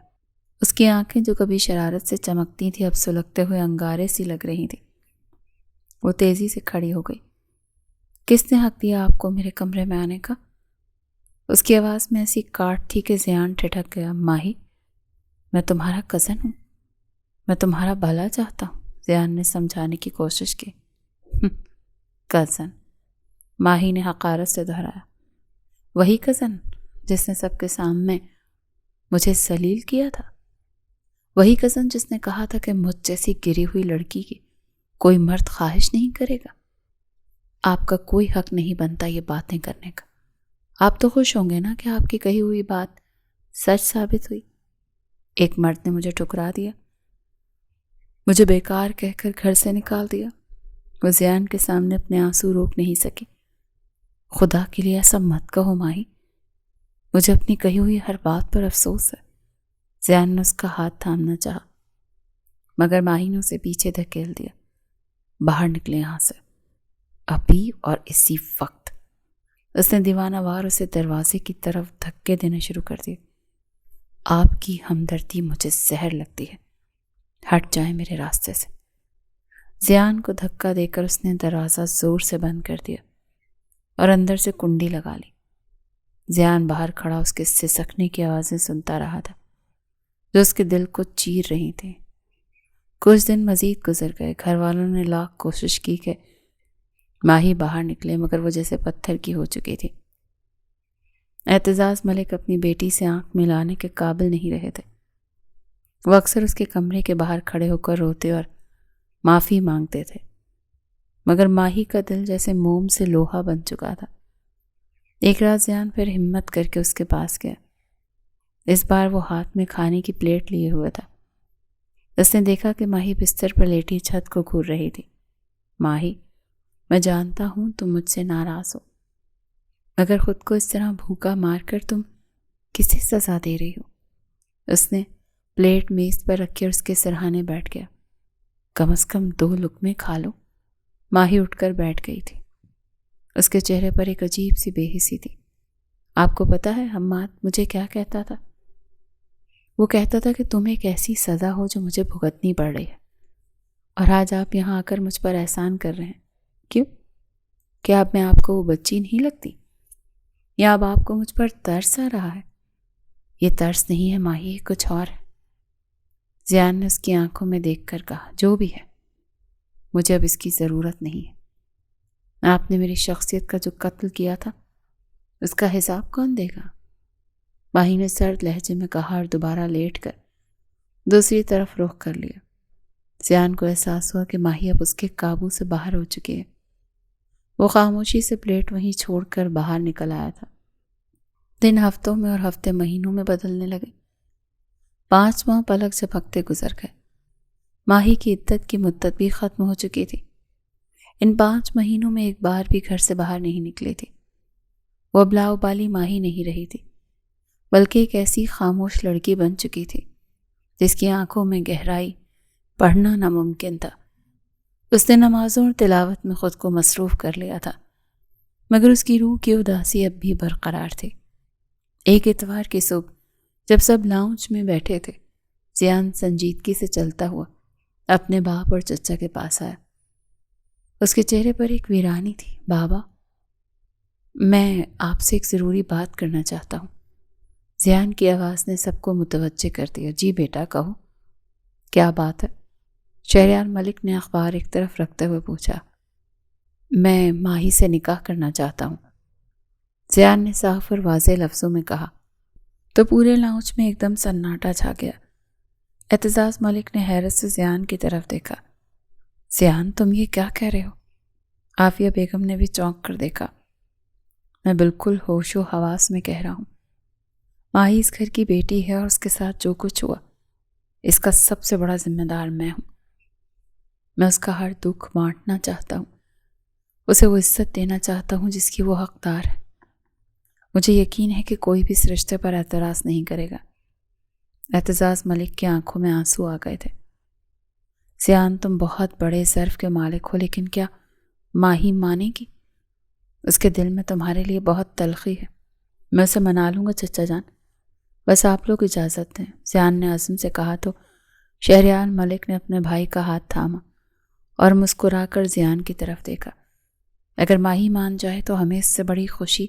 اس کی آنکھیں جو کبھی شرارت سے چمکتی تھی اب سلگتے ہوئے انگارے سی لگ رہی تھی۔ وہ تیزی سے کھڑی ہو گئی۔ کس نے حق دیا آپ کو میرے کمرے میں آنے کا؟ اس کی آواز میں ایسی کاٹ تھی کہ زیان ٹھٹک گیا۔ ماہی، میں تمہارا کزن ہوں، میں تمہارا بھلا چاہتا ہوں، زیان نے سمجھانے کی کوشش کی۔ کزن، ماہی نے حقارت سے دہرایا۔ وہی کزن جس نے سب کے سامنے مجھے ذلیل کیا تھا، وہی کزن جس نے کہا تھا کہ مجھ جیسی گری ہوئی لڑکی کی کوئی مرد خواہش نہیں کرے گا۔ آپ کا کوئی حق نہیں بنتا یہ باتیں کرنے کا۔ آپ تو خوش ہوں گے نا کہ آپ کی کہی ہوئی بات سچ ثابت ہوئی۔ ایک مرد نے مجھے ٹھکرا دیا، مجھے بیکار کہہ کر گھر سے نکال دیا۔ وہ زیان کے سامنے اپنے آنسو روک نہیں سکی۔ خدا کے لیے ایسا مت کہو ماہی، مجھے اپنی کہی ہوئی ہر بات پر افسوس ہے۔ زیان نے اس کا ہاتھ تھامنا چاہا مگر ماہی نے اسے پیچھے دھکیل دیا۔ باہر نکلے یہاں سے، ابھی اور اسی وقت۔ اس نے دیوانہ وار اسے دروازے کی طرف دھکے دینے شروع کر دیے۔ آپ کی ہمدردی مجھے زہر لگتی ہے، ہٹ جائیں میرے راستے سے۔ زیان کو دھکا دے کر اس نے دروازہ زور سے بند کر دیا اور اندر سے کنڈی لگا لی۔ زیان باہر کھڑا اس کے سسکنے کی آوازیں سنتا رہا تھا جو اس کے دل کو چیر رہی تھی۔ کچھ دن مزید گزر گئے۔ گھر والوں نے لاکھ کوشش کی کہ ماہی باہر نکلے مگر وہ جیسے پتھر کی ہو چکی تھی۔ اعتزاز ملک اپنی بیٹی سے آنکھ ملانے کے قابل نہیں رہے تھے۔ وہ اکثر اس کے کمرے کے باہر کھڑے ہو کر روتے اور معافی مانگتے تھے مگر ماہی کا دل جیسے موم سے لوہا بن چکا تھا۔ ایک رات زیان پھر ہمت کر کے اس کے پاس گیا۔ اس بار وہ ہاتھ میں کھانے کی پلیٹ لیے ہوئے تھا۔ اس نے دیکھا کہ ماہی بستر پر لیٹی چھت کو گھور رہی تھی۔ ماہی، میں جانتا ہوں تم مجھ سے ناراض ہو، مگر خود کو اس طرح بھوکا مار کر تم کسے سزا دے رہی ہو؟ اس نے پلیٹ میز پر رکھ کے اس کے سرہانے بیٹھ گیا۔ کم از کم 2 لقمے کھا لو۔ ماہی اٹھ کر بیٹھ گئی تھی۔ اس کے چہرے پر ایک عجیب سی بے حسی تھی۔ آپ کو پتا ہے حماد مجھے کیا کہتا تھا؟ وہ کہتا تھا کہ تم ایک ایسی سزا ہو جو مجھے بھگتنی پڑ رہی ہے، اور آج آپ یہاں آ کر مجھ پر احسان کر رہے ہیں۔ کیوں؟ کیا اب میں آپ کو وہ بچی نہیں لگتی؟ یا اب آپ کو مجھ پر ترس آ رہا ہے؟ یہ ترس نہیں ہے ماہی، کچھ اور ہے۔ زیان نے اس کی آنکھوں میں دیکھ کر کہا، جو بھی ہے مجھے اب اس کی ضرورت نہیں ہے۔ آپ نے میری شخصیت کا جو قتل کیا تھا اس کا حساب کون دے گا؟ ماہی نے سرد لہجے میں کہا اور دوبارہ لیٹ کر دوسری طرف رخ کر لیا۔ زیان کو احساس ہوا کہ ماہی اب اس کے قابو سے باہر ہو چکی ہے۔ وہ خاموشی سے پلیٹ وہیں چھوڑ کر باہر نکل آیا تھا۔ دن ہفتوں میں اور ہفتے مہینوں میں بدلنے لگے۔ 5 ماہ پلک جھپکتے گزر گئے۔ ماہی کی عدت کی مدت بھی ختم ہو چکی تھی۔ ان 5 مہینوں میں ایک بار بھی گھر سے باہر نہیں نکلی تھی۔ وہ اب لاؤبالی ماہی نہیں رہی تھی، بلکہ ایک ایسی خاموش لڑکی بن چکی تھی جس کی آنکھوں میں گہرائی پڑھنا ناممکن تھا۔ اس نے نمازوں اور تلاوت میں خود کو مصروف کر لیا تھا، مگر اس کی روح کی اداسی اب بھی برقرار تھی۔ ایک اتوار کی صبح جب سب لاؤنج میں بیٹھے تھے، زیان سنجیدگی سے چلتا ہوا اپنے باپ اور چچا کے پاس آیا۔ اس کے چہرے پر ایک ویرانی تھی۔ بابا، میں آپ سے ایک ضروری بات کرنا چاہتا ہوں۔ زیان کی آواز نے سب کو متوجہ کر دیا۔ جی بیٹا کہو، کیا بات ہے؟ شہریار ملک نے اخبار ایک طرف رکھتے ہوئے پوچھا۔ میں ماہی سے نکاح کرنا چاہتا ہوں، زیان نے صاف اور واضح لفظوں میں کہا۔ تو پورے لاؤنج میں ایک دم سناٹا چھا گیا۔ اعتزاز ملک نے حیرت سے زیان کی طرف دیکھا۔ زیان، تم یہ کیا کہہ رہے ہو؟ عافیہ بیگم نے بھی چونک کر دیکھا۔ میں بالکل ہوش و حواس میں کہہ رہا ہوں۔ ماہی اس گھر کی بیٹی ہے اور اس کے ساتھ جو کچھ ہوا اس کا سب سے بڑا ذمہ دار میں ہوں۔ میں اس کا ہر دکھ بانٹنا چاہتا ہوں، اسے وہ عزت دینا چاہتا ہوں جس کی وہ حقدار ہے۔ مجھے یقین ہے کہ کوئی بھی اس رشتے پر اعتراض نہیں کرے گا۔ اعتزاز ملک کی آنکھوں میں آنسو آ گئے تھے۔ زیان، تم بہت بڑے ظرف کے مالک ہو، لیکن کیا ماہی مانے گی؟ اس کے دل میں تمہارے لیے بہت تلخی ہے۔ میں اسے منا لوں گا چچا جان، بس آپ لوگ اجازت دیں، زیان نے عزم سے کہا تو شہریار ملک نے اپنے بھائی کا ہاتھ تھاما اور مسکرا کر زیان کی طرف دیکھا۔ اگر ماہی مان جائے تو ہمیں اس سے بڑی خوشی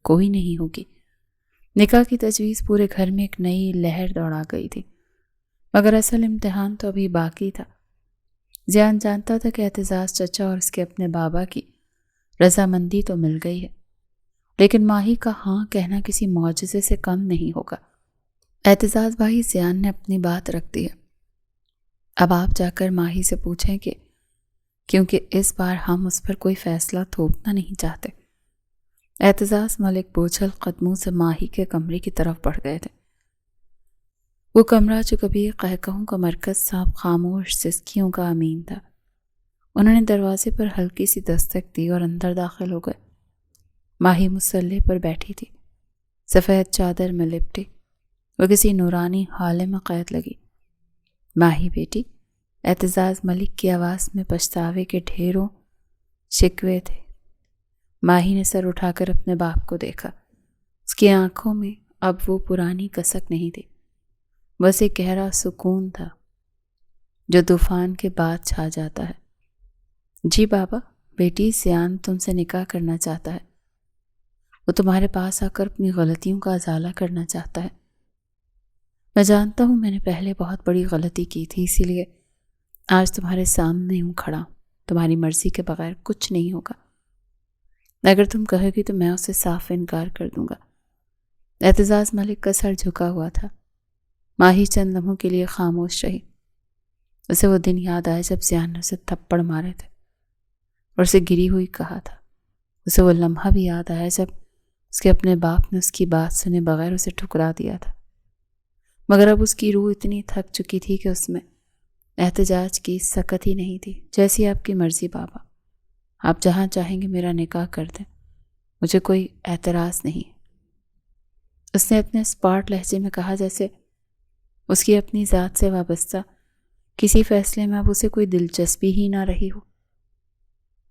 کوئی نہیں ہوگی۔ نکاح کی تجویز پورے گھر میں ایک نئی لہر دوڑا گئی تھی، مگر اصل امتحان تو ابھی باقی تھا۔ زیان جانتا تھا کہ اعتزاز چچا اور اس کے اپنے بابا کی رضامندی تو مل گئی ہے، لیکن ماہی کا ہاں کہنا کسی معجزے سے کم نہیں ہوگا۔ اعتزاز بھائی، زیان نے اپنی بات رکھ دی ہے، اب آپ جا کر ماہی سے پوچھیں کہ کیونکہ اس بار ہم اس پر کوئی فیصلہ تھوپنا نہیں چاہتے۔ اعتزاز ملک بوجھل قدموں سے ماہی کے کمرے کی طرف بڑھ گئے تھے۔ وہ کمرہ جو کبھی قہقہوں کا مرکز تھا، خاموش سسکیوں کا امین تھا۔ انہوں نے دروازے پر ہلکی سی دستک دی اور اندر داخل ہو گئے۔ ماہی مسلح پر بیٹھی تھی، سفید چادر میں لپٹی، وہ کسی نورانی حالے میں قید لگی۔ ماہی بیٹی، اعتزاز ملک کی آواز میں پچھتاوے کے ڈھیروں شکوے تھے۔ ماہی نے سر اٹھا کر اپنے باپ کو دیکھا۔ اس کی آنکھوں میں اب وہ پرانی کسک نہیں تھی، بس ایک گہرا سکون تھا جو طوفان کے بعد چھا جاتا ہے۔ جی بابا، بیٹی زیان تم سے نکاح کرنا چاہتا ہے۔ وہ تمہارے پاس آ کر اپنی غلطیوں کا ازالہ کرنا چاہتا ہے۔ میں جانتا ہوں میں نے پہلے بہت بڑی غلطی کی تھی، اسی لیے آج تمہارے سامنے ہوں کھڑا۔ تمہاری مرضی کے بغیر کچھ نہیں ہوگا۔ اگر تم کہو گی تو میں اسے صاف انکار کر دوں گا۔ اعتزاز ملک کا سر جھکا ہوا تھا۔ ماہی چند لمحوں کے لیے خاموش رہی۔ اسے وہ دن یاد آئے جب زیان نے اسے تھپڑ مارے تھے اور اسے گری ہوئی کہا تھا۔ اسے وہ لمحہ بھی یاد آیا جب اس کے اپنے باپ نے اس کی بات سنے بغیر اسے ٹھکرا دیا تھا، مگر اب اس کی روح اتنی تھک چکی تھی کہ اس میں احتجاج کی سکت ہی نہیں تھی۔ جیسی آپ کی مرضی بابا، آپ جہاں چاہیں گے میرا نکاح کر دیں، مجھے کوئی اعتراض نہیں۔ اس نے اپنے اسپاٹ لہجے میں کہا، جیسے اس کی اپنی ذات سے وابستہ کسی فیصلے میں اب اسے کوئی دلچسپی ہی نہ رہی ہو۔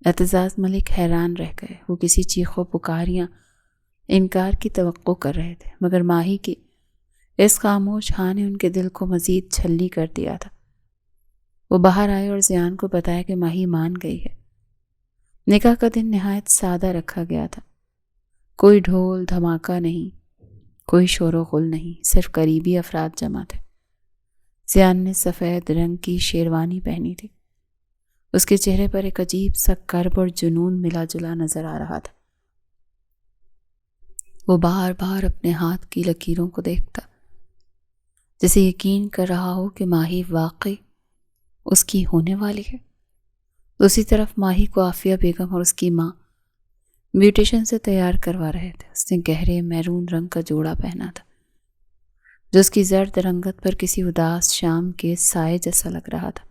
اعتزاز ملک حیران رہ گئے، وہ کسی چیخ و پکار یا انکار کی توقع کر رہے تھے، مگر ماہی کی اس خاموش ہاں نے ان کے دل کو مزید چھلنی کر دیا تھا۔ وہ باہر آئے اور زیان کو بتایا کہ ماہی مان گئی ہے۔ نکاح کا دن نہایت سادہ رکھا گیا تھا، کوئی ڈھول دھماکہ نہیں، کوئی شور و غل نہیں، صرف قریبی افراد جمع تھے۔ زیان نے سفید رنگ کی شیروانی پہنی تھی، اس کے چہرے پر ایک عجیب سا کرب اور جنون ملا جلا نظر آ رہا تھا۔ وہ بار بار اپنے ہاتھ کی لکیروں کو دیکھتا، جیسے یقین کر رہا ہو کہ ماہی واقعی اس کی ہونے والی ہے۔ دوسری طرف ماہی کو عافیہ بیگم اور اس کی ماں بیوٹیشن سے تیار کروا رہے تھے۔ اس نے گہرے میرون رنگ کا جوڑا پہنا تھا، جو اس کی زرد رنگت پر کسی اداس شام کے سائے جیسا لگ رہا تھا۔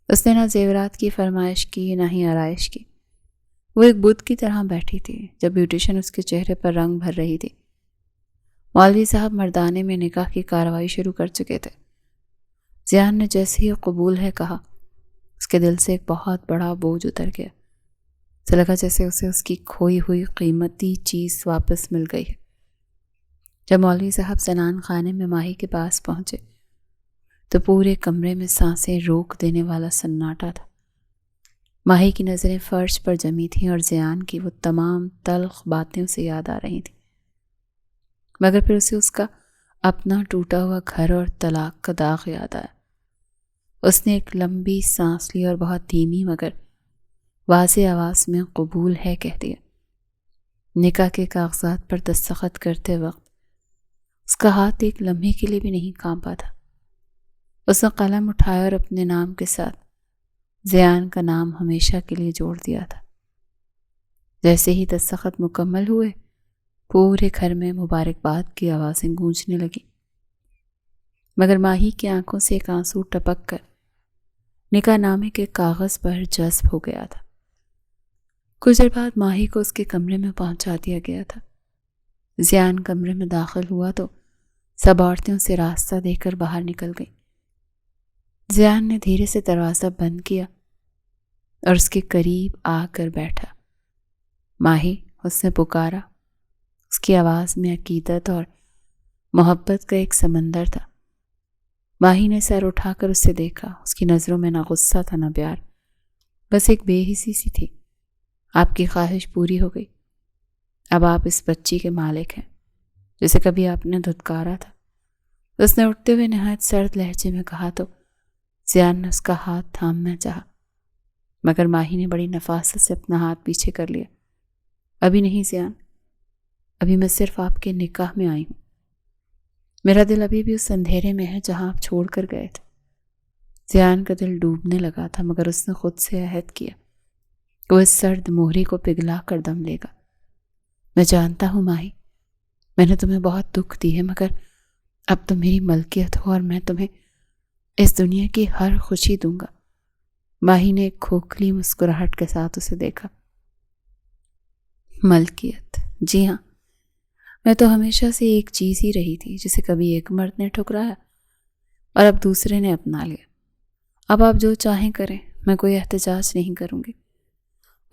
اس نے نہ زیورات کی فرمائش کی نہ ہی آرائش کی، وہ ایک بت کی طرح بیٹھی تھی جب بیوٹیشن اس کے چہرے پر رنگ بھر رہی تھی۔ مولوی صاحب مردانے میں نکاح کی کارروائی شروع کر چکے تھے۔ زیان نے جیسے ہی قبول ہے کہا، اس کے دل سے ایک بہت بڑا بوجھ اتر گیا، سے لگا جیسے اسے اس کی کھوئی ہوئی قیمتی چیز واپس مل گئی ہے۔ جب مولوی صاحب زنان خانے میں ماہی کے پاس پہنچے تو پورے کمرے میں سانسیں روک دینے والا سناٹا تھا۔ ماہی کی نظریں فرش پر جمی تھیں اور زیان کی وہ تمام تلخ باتیں اسے یاد آ رہی تھیں، مگر پھر اسے اس کا اپنا ٹوٹا ہوا گھر اور طلاق کا داغ یاد آیا۔ اس نے ایک لمبی سانس لی اور بہت دھیمی مگر واضح آواز میں قبول ہے کہہ دیا۔ نکاح کے کاغذات پر دستخط کرتے وقت اس کا ہاتھ ایک لمحے کے لیے بھی نہیں کانپا تھا۔ اس نے قلم اٹھایا اور اپنے نام کے ساتھ زیان کا نام ہمیشہ کے لیے جوڑ دیا تھا۔ جیسے ہی دستخط مکمل ہوئے، پورے گھر میں مبارکباد کی آوازیں گونجنے لگیں، مگر ماہی کی آنکھوں سے ایک آنسو ٹپک کر نکاح نامے کے کاغذ پر جذب ہو گیا تھا۔ کچھ دیر بعد ماہی کو اس کے کمرے میں پہنچا دیا گیا تھا۔ زیان کمرے میں داخل ہوا تو سب عورتیں اسے راستہ دے کر باہر نکل گئیں۔ زیان نے دھیرے سے دروازہ بند کیا اور اس کے قریب آ کر بیٹھا۔ ماہی، اس نے پکارا۔ اس کی آواز میں عقیدت اور محبت کا ایک سمندر تھا۔ ماہی نے سر اٹھا کر اسے دیکھا، اس کی نظروں میں نہ غصہ تھا نہ پیار، بس ایک بے حسی سی تھی۔ آپ کی خواہش پوری ہو گئی، اب آپ اس بچی کے مالک ہیں جسے کبھی آپ نے دھتکارا تھا۔ اس نے اٹھتے ہوئے نہایت سرد لہجے میں کہا تو زیان نے اس کا ہاتھ تھامنا چاہا، مگر ماہی نے بڑی نفاست سے اپنا ہاتھ پیچھے کر لیا۔ ابھی نہیں زیان، ابھی میں صرف آپ کے نکاح میں آئی ہوں۔ میرا دل ابھی بھی اس اندھیرے میں ہے جہاں آپ چھوڑ کر گئے تھے۔ زیان کا دل ڈوبنے لگا تھا، مگر اس نے خود سے عہد کیا کہ وہ اس سرد مہری کو پگھلا کر دم لے گا۔ میں جانتا ہوں ماہی، میں نے تمہیں بہت دکھ دی ہے، مگر اب تم میری ملکیت ہو اور میں تمہیں اس دنیا کی ہر خوشی دوں گا۔ ماہی نے ایک کھوکھلی مسکراہٹ کے ساتھ اسے دیکھا۔ ملکیت؟ جی ہاں، میں تو ہمیشہ سے ایک چیز ہی رہی تھی جسے کبھی ایک مرد نے ٹھکرایا اور اب دوسرے نے اپنا لیا۔ اب آپ جو چاہیں کریں، میں کوئی احتجاج نہیں کروں گی۔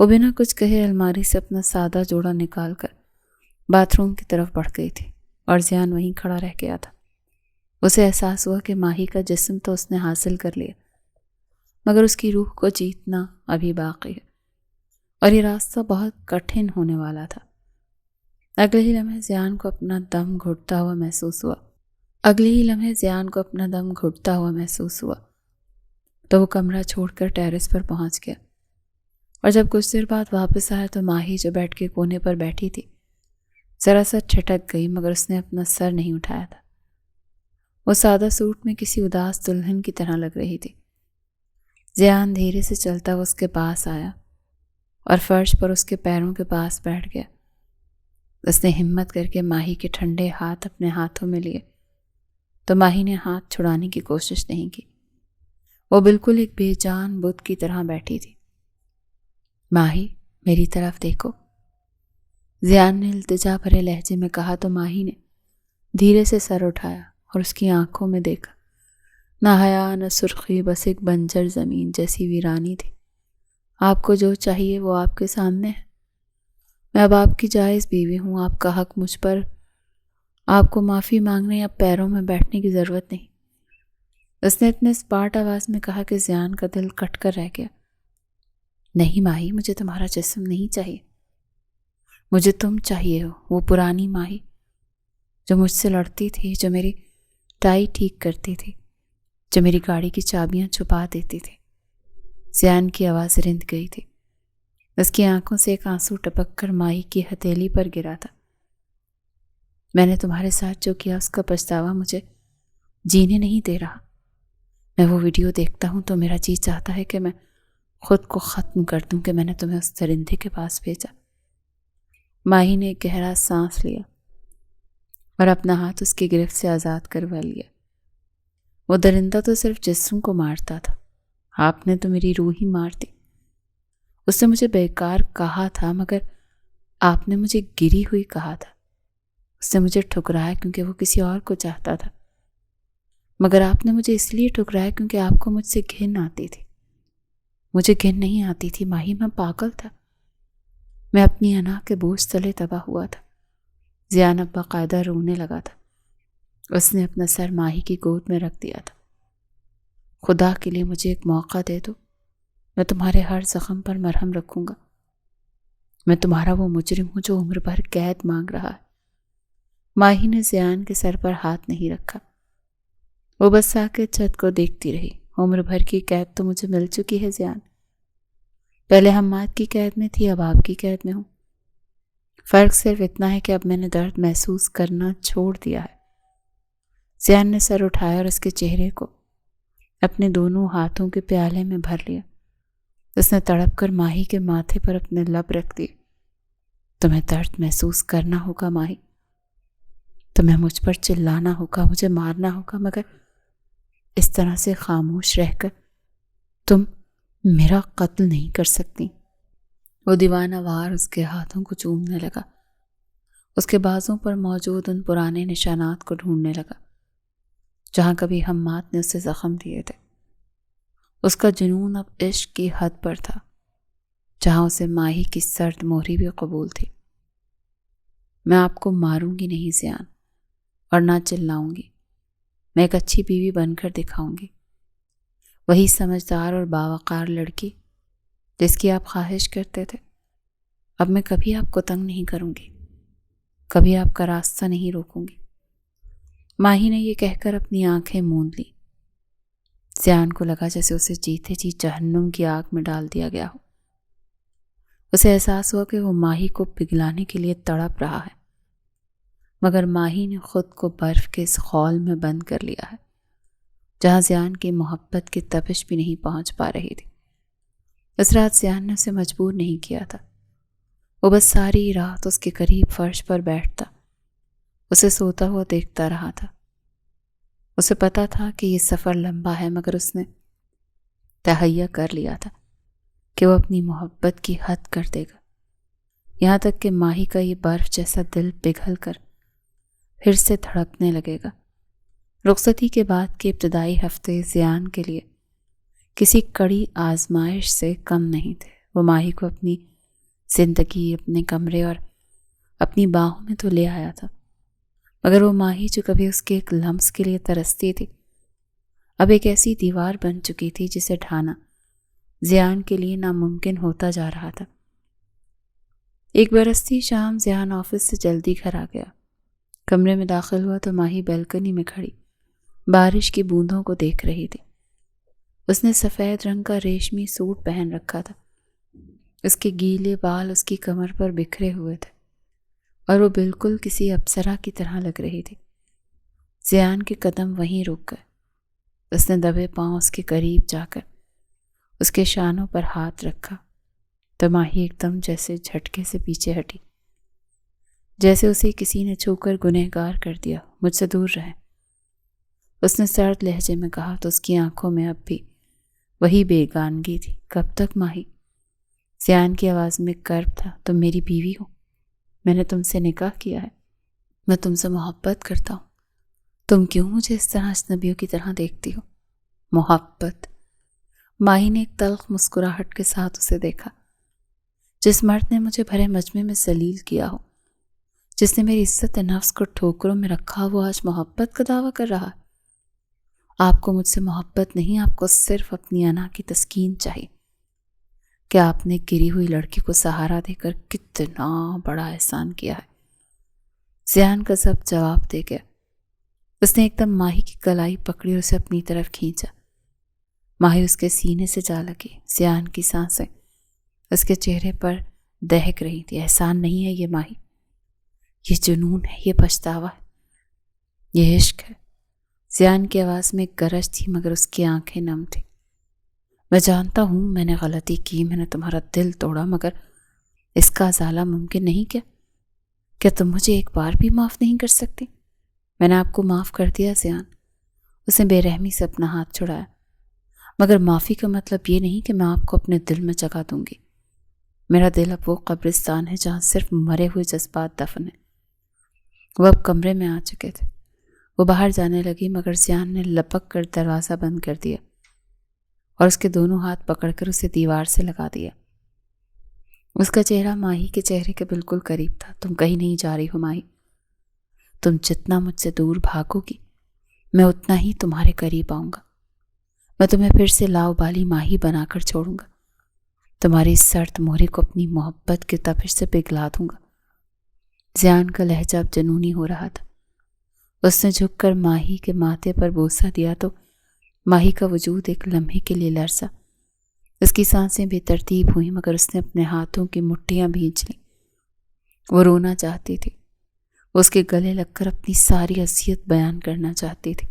وہ بنا کچھ کہے الماری سے اپنا سادہ جوڑا نکال کر باتھ روم کی طرف بڑھ گئی تھی اور زیان وہیں کھڑا رہ گیا تھا۔ اسے احساس ہوا کہ ماہی کا جسم تو اس نے حاصل کر لیا، مگر اس کی روح کو جیتنا ابھی باقی ہے، اور یہ راستہ بہت کٹھن ہونے والا تھا۔ اگلے ہی لمحے زیان کو اپنا دم گھٹتا ہوا محسوس ہوا تو وہ کمرہ چھوڑ کر ٹیرس پر پہنچ گیا، اور جب کچھ دیر بعد واپس آیا تو ماہی جو بیٹھ کے کونے پر بیٹھی تھی ذرا سا چھٹک گئی، مگر اس نے اپنا سر نہیں اٹھایا تھا۔ وہ سادہ سوٹ میں کسی اداس دلہن کی طرح لگ رہی تھی۔ زیان دھیرے سے چلتا وہ اس کے پاس آیا اور فرش پر اس کے پیروں کے پاس بیٹھ گیا۔ اس نے ہمت کر کے ماہی کے ٹھنڈے ہاتھ اپنے ہاتھوں میں لیے تو ماہی نے ہاتھ چھڑانے کی کوشش نہیں کی۔ وہ بالکل ایک بے جان بت کی طرح بیٹھی تھی۔ ماہی میری طرف دیکھو، زیان نے التجا بھرے لہجے میں کہا تو ماہی نے دھیرے سے سر اٹھایا اور اس کی آنکھوں میں دیکھا۔ نہ حیا نہ سرخی، بس ایک بنجر زمین جیسی ویرانی تھی۔ آپ کو جو چاہیے وہ آپ کے سامنے ہے۔ میں اب آپ کی جائز بیوی ہوں، آپ کا حق مجھ پر۔ آپ کو معافی مانگنے یا پیروں میں بیٹھنے کی ضرورت نہیں۔ اس نے اتنے اسپاٹ آواز میں کہا کہ زیان کا دل کٹ کر رہ گیا۔ نہیں ماہی، مجھے تمہارا جسم نہیں چاہیے، مجھے تم چاہیے ہو، وہ پرانی ماہی جو مجھ سے لڑتی تھی، جو میری ٹائی ٹھیک کرتی تھی، جو میری گاڑی کی چابیاں چھپا دیتی تھی۔ زیان کی آواز رند گئی تھی۔ اس کی آنکھوں سے ایک آنسو ٹپک کر ماہی کی ہتھیلی پر گرا تھا۔ میں نے تمہارے ساتھ جو کیا اس کا پچھتاوا مجھے جینے نہیں دے رہا۔ میں وہ ویڈیو دیکھتا ہوں تو میرا جی چاہتا ہے کہ میں خود کو ختم کر دوں کہ میں نے تمہیں اس درندے کے پاس بھیجا۔ ماہی نے ایک گہرا سانس لیا اور اپنا ہاتھ اس کی گرفت سے آزاد کروا لیا۔ وہ درندہ تو صرف جسم کو مارتا تھا، آپ نے تو میری روح ہی مار دی۔ اس نے مجھے بیکار کہا تھا، مگر آپ نے مجھے گری ہوئی کہا تھا۔ اس نے مجھے ٹھکرایا کیونکہ وہ کسی اور کو چاہتا تھا، مگر آپ نے مجھے اس لیے ٹھکرایا کیونکہ آپ کو مجھ سے گھن آتی تھی۔ مجھے گھن نہیں آتی تھی ماہی، میں پاگل تھا۔ میں اپنی انا کے بوجھ تلے تباہ ہوا تھا۔ زیان اب باقاعدہ رونے لگا تھا۔ اس نے اپنا سر ماہی کی گود میں رکھ دیا تھا۔ خدا کے لیے مجھے ایک موقع دے دو، میں تمہارے ہر زخم پر مرہم رکھوں گا۔ میں تمہارا وہ مجرم ہوں جو عمر بھر قید مانگ رہا ہے۔ ماہی نے زیان کے سر پر ہاتھ نہیں رکھا، وہ بس ساکت چھت کو دیکھتی رہی۔ عمر بھر کی قید تو مجھے مل چکی ہے زیان، پہلے حماد کی قید میں تھی، اب آپ کی قید میں ہوں۔ فرق صرف اتنا ہے کہ اب میں نے درد محسوس کرنا چھوڑ دیا ہے۔ زیان نے سر اٹھایا اور اس کے چہرے کو اپنے دونوں ہاتھوں کے پیالے میں بھر لیا۔ اس نے تڑپ کر ماہی کے ماتھے پر اپنے لب رکھ دیے۔ تمہیں درد محسوس کرنا ہوگا ماہی، تمہیں مجھ پر چلانا ہوگا، مجھے مارنا ہوگا، مگر اس طرح سے خاموش رہ کر تم میرا قتل نہیں کر سکتی۔ وہ دیوانہ وار اس کے ہاتھوں کو چومنے لگا، اس کے بازوں پر موجود ان پرانے نشانات کو ڈھونڈنے لگا جہاں کبھی حماد نے اسے زخم دیے تھے۔ اس کا جنون اب عشق کی حد پر تھا، جہاں اسے ماہی کی سرد مہری بھی قبول تھی۔ میں آپ کو ماروں گی نہیں زیان، اور نہ چلاؤں گی۔ میں ایک اچھی بیوی بن کر دکھاؤں گی، وہی سمجھدار اور باوقار لڑکی جس کی آپ خواہش کرتے تھے۔ اب میں کبھی آپ کو تنگ نہیں کروں گی، کبھی آپ کا راستہ نہیں روکوں گی۔ ماہی نے یہ کہہ کر اپنی آنکھیں موند لی۔ زیان کو لگا جیسے اسے جیتے جی جہنم کی آگ میں ڈال دیا گیا ہو۔ اسے احساس ہوا کہ وہ ماہی کو پگھلانے کے لیے تڑپ رہا ہے، مگر ماہی نے خود کو برف کے اس خول میں بند کر لیا ہے جہاں زیان کی محبت کی تپش بھی نہیں پہنچ پا رہی تھی۔ اس رات زیان نے اسے مجبور نہیں کیا تھا، وہ بس ساری رات اس کے قریب فرش پر بیٹھتا، اسے سوتا ہوا دیکھتا رہا تھا۔ اسے پتا تھا کہ یہ سفر لمبا ہے، مگر اس نے تہیہ کر لیا تھا کہ وہ اپنی محبت کی حد کر دے گا، یہاں تک کہ ماہی کا یہ برف جیسا دل پگھل کر پھر سے دھڑکنے لگے گا۔ رخصتی کے بعد کے ابتدائی ہفتے زیان کے لیے کسی کڑی آزمائش سے کم نہیں تھے۔ وہ ماہی کو اپنی زندگی، اپنے کمرے اور اپنی باہوں میں تو لے آیا تھا، مگر وہ ماہی جو کبھی اس کے ایک لمس کے لیے ترستی تھی، اب ایک ایسی دیوار بن چکی تھی جسے ڈھانا زیان کے لیے ناممکن ہوتا جا رہا تھا۔ ایک برستی شام زیان آفس سے جلدی گھر آ گیا۔ کمرے میں داخل ہوا تو ماہی بیلکنی میں کھڑی بارش کی بوندوں کو دیکھ رہی تھی۔ اس نے سفید رنگ کا ریشمی سوٹ پہن رکھا تھا، اس کے گیلے بال اس کی کمر پر بکھرے ہوئے تھے اور وہ بالکل کسی اپسرا کی طرح لگ رہی تھی۔ زیان کے قدم وہیں رک گئے۔ اس نے دبے پاؤں اس کے قریب جا کر اس کے شانوں پر ہاتھ رکھا تو ماہی ایک دم جیسے جھٹکے سے پیچھے ہٹی۔ جیسے اسے کسی نے چھو کر گنہگار کر دیا۔ مجھ سے دور رہیں، اس نے سرد لہجے میں کہا تو اس کی آنکھوں میں اب بھی وہی بیگانگی تھی۔ کب تک ماہی؟ زیان کی آواز میں کرب تھا۔ تم میری بیوی ہو، میں نے تم سے نکاح کیا ہے، میں تم سے محبت کرتا ہوں، تم کیوں مجھے اس طرح اجنبیوں کی طرح دیکھتی ہو؟ محبت؟ ماہی نے ایک تلخ مسکراہٹ کے ساتھ اسے دیکھا۔ جس مرد نے مجھے بھرے مجمع میں ذلیل کیا ہو، جس نے میری عزت نفس کو ٹھوکروں میں رکھا، وہ آج محبت کا دعویٰ کر رہا ہے۔ آپ کو مجھ سے محبت نہیں، آپ کو صرف اپنی انا کی تسکین چاہیے۔ کہ آپ نے گری ہوئی لڑکی کو سہارا دے کر کتنا بڑا احسان کیا ہے۔ زیان کا سب جواب دے گیا۔ اس نے ایک دم ماہی کی کلائی پکڑی اور اسے اپنی طرف کھینچا۔ ماہی اس کے سینے سے جا لگی۔ زیان کی سانسیں اس کے چہرے پر دہک رہی تھی۔ احسان نہیں ہے یہ ماہی، یہ جنون ہے، یہ پچھتاوا ہے، یہ عشق ہے۔ زیان کی آواز میں ایک گرج تھی مگر اس کی آنکھیں نم تھیں۔ میں جانتا ہوں میں نے غلطی کی، میں نے تمہارا دل توڑا، مگر اس کا ازالہ ممکن نہیں کیا تم مجھے ایک بار بھی معاف نہیں کر سکتی؟ میں نے آپ کو معاف کر دیا زیان۔ اس نے بے رحمی سے اپنا ہاتھ چھڑایا۔ مگر معافی کا مطلب یہ نہیں کہ میں آپ کو اپنے دل میں جگہ دوں گی۔ میرا دل اب وہ قبرستان ہے جہاں صرف مرے ہوئے جذبات دفن ہیں۔ وہ اب کمرے میں آ چکے تھے۔ وہ باہر جانے لگی مگر زیان نے لپک کر دروازہ بند کر دیا اور اس کے دونوں ہاتھ پکڑ کر اسے دیوار سے لگا دیا۔ اس کا چہرہ ماہی کے چہرے کے بالکل قریب تھا۔ تم کہیں نہیں جا رہی ہو ماہی، تم جتنا مجھ سے دور بھاگو گی میں اتنا ہی تمہارے قریب آؤں گا۔ میں تمہیں پھر سے لاؤبالی ماہی بنا کر چھوڑوں گا، تمہاری سرد مہرے کو اپنی محبت کی تپش سے پگھلا دوں گا۔ زیان کا لہجہ اب جنونی ہو رہا تھا۔ اس نے جھک کر ماہی کے ماتھے پر بوسہ دیا تو ماہی کا وجود ایک لمحے کے لیے لرزا۔ اس کی سانسیں بے ترتیب ہوئیں مگر اس نے اپنے ہاتھوں کی مٹھیاں بھینچ لیں۔ وہ رونا چاہتی تھی، وہ اس کے گلے لگ کر اپنی ساری اذیت بیان کرنا چاہتی تھی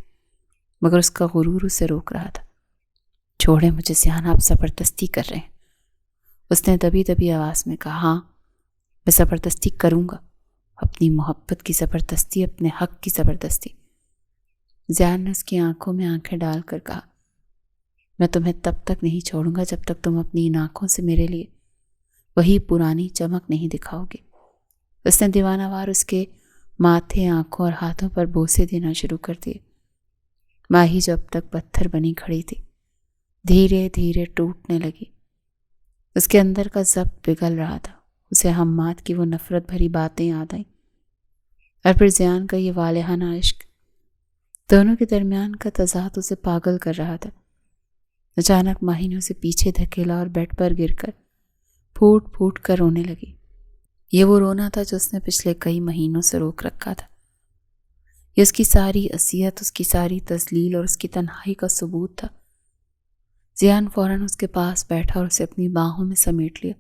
مگر اس کا غرور اسے روک رہا تھا۔ چھوڑیں مجھے زیان، آپ زبردستی کر رہے ہیں، اس نے دبی دبی آواز میں کہا۔ ہاں میں زبردستی کروں گا، اپنی محبت کی زبردستی، اپنے حق کی زبردستی۔ زیان نے اس کی آنکھوں میں آنکھیں ڈال کر کہا، میں تمہیں تب تک نہیں چھوڑوں گا جب تک تم اپنی ان آنکھوں سے میرے لیے وہی پرانی چمک نہیں دکھاؤ گے۔ اس نے دیوانہ وار اس کے ماتھے، آنکھوں اور ہاتھوں پر بوسے دینا شروع کر دیے۔ ماہی جو اب تک پتھر بنی کھڑی تھی دھیرے دھیرے ٹوٹنے لگی۔ اس کے اندر کا ضبط پگھل رہا تھا۔ اسے حماد کی وہ نفرت بھری باتیں یاد آئیں اور پھر زیان کا یہ والہانہ عشق۔ دونوں کے درمیان کا تضاد اسے پاگل کر رہا تھا۔ اچانک ماہی نے اسے پیچھے دھکیلا اور بیڈ پر گر کر پھوٹ پھوٹ کر رونے لگی۔ یہ وہ رونا تھا جو اس نے پچھلے کئی مہینوں سے روک رکھا تھا۔ یہ اس کی ساری اذیت، اس کی ساری تذلیل اور اس کی تنہائی کا ثبوت تھا۔ زیان فوراً اس کے پاس بیٹھا اور اسے اپنی باہوں میں سمیٹ لیا۔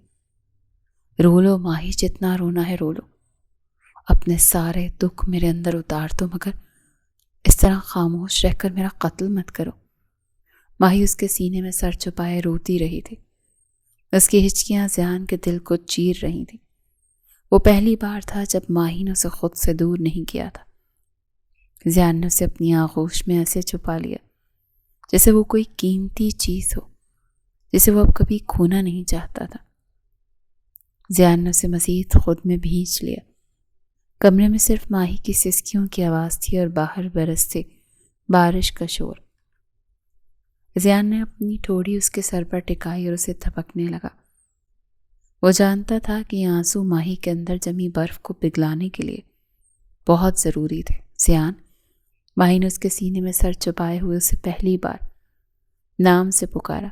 رو لو ماہی، جتنا رونا ہے رو لو، اپنے سارے دکھ میرے اندر اتار دو، مگر اس طرح خاموش رہ کر میرا قتل مت کرو۔ ماہی اس کے سینے میں سر چھپائے روتی رہی تھی۔ اس کی ہچکیاں زیان کے دل کو چیر رہی تھیں۔ وہ پہلی بار تھا جب ماہی نے اسے خود سے دور نہیں کیا تھا۔ زیان نے اسے اپنی آغوش میں ایسے چھپا لیا جیسے وہ کوئی قیمتی چیز ہو جسے وہ اب کبھی کھونا نہیں چاہتا تھا۔ زیان نے اسے مزید خود میں بھینچ لیا۔ کمرے میں صرف ماہی کی سسکیوں کی آواز تھی اور باہر برستے بارش کا شور۔ زیان نے اپنی ٹھوڑی اس کے سر پر ٹکائی اور اسے تھپکنے لگا۔ وہ جانتا تھا کہ یہ آنسو ماہی کے اندر جمی برف کو پگھلانے کے لیے بہت ضروری تھے۔ زیان، ماہی نے اس کے سینے میں سر چھپائے ہوئے اسے پہلی بار نام سے پکارا۔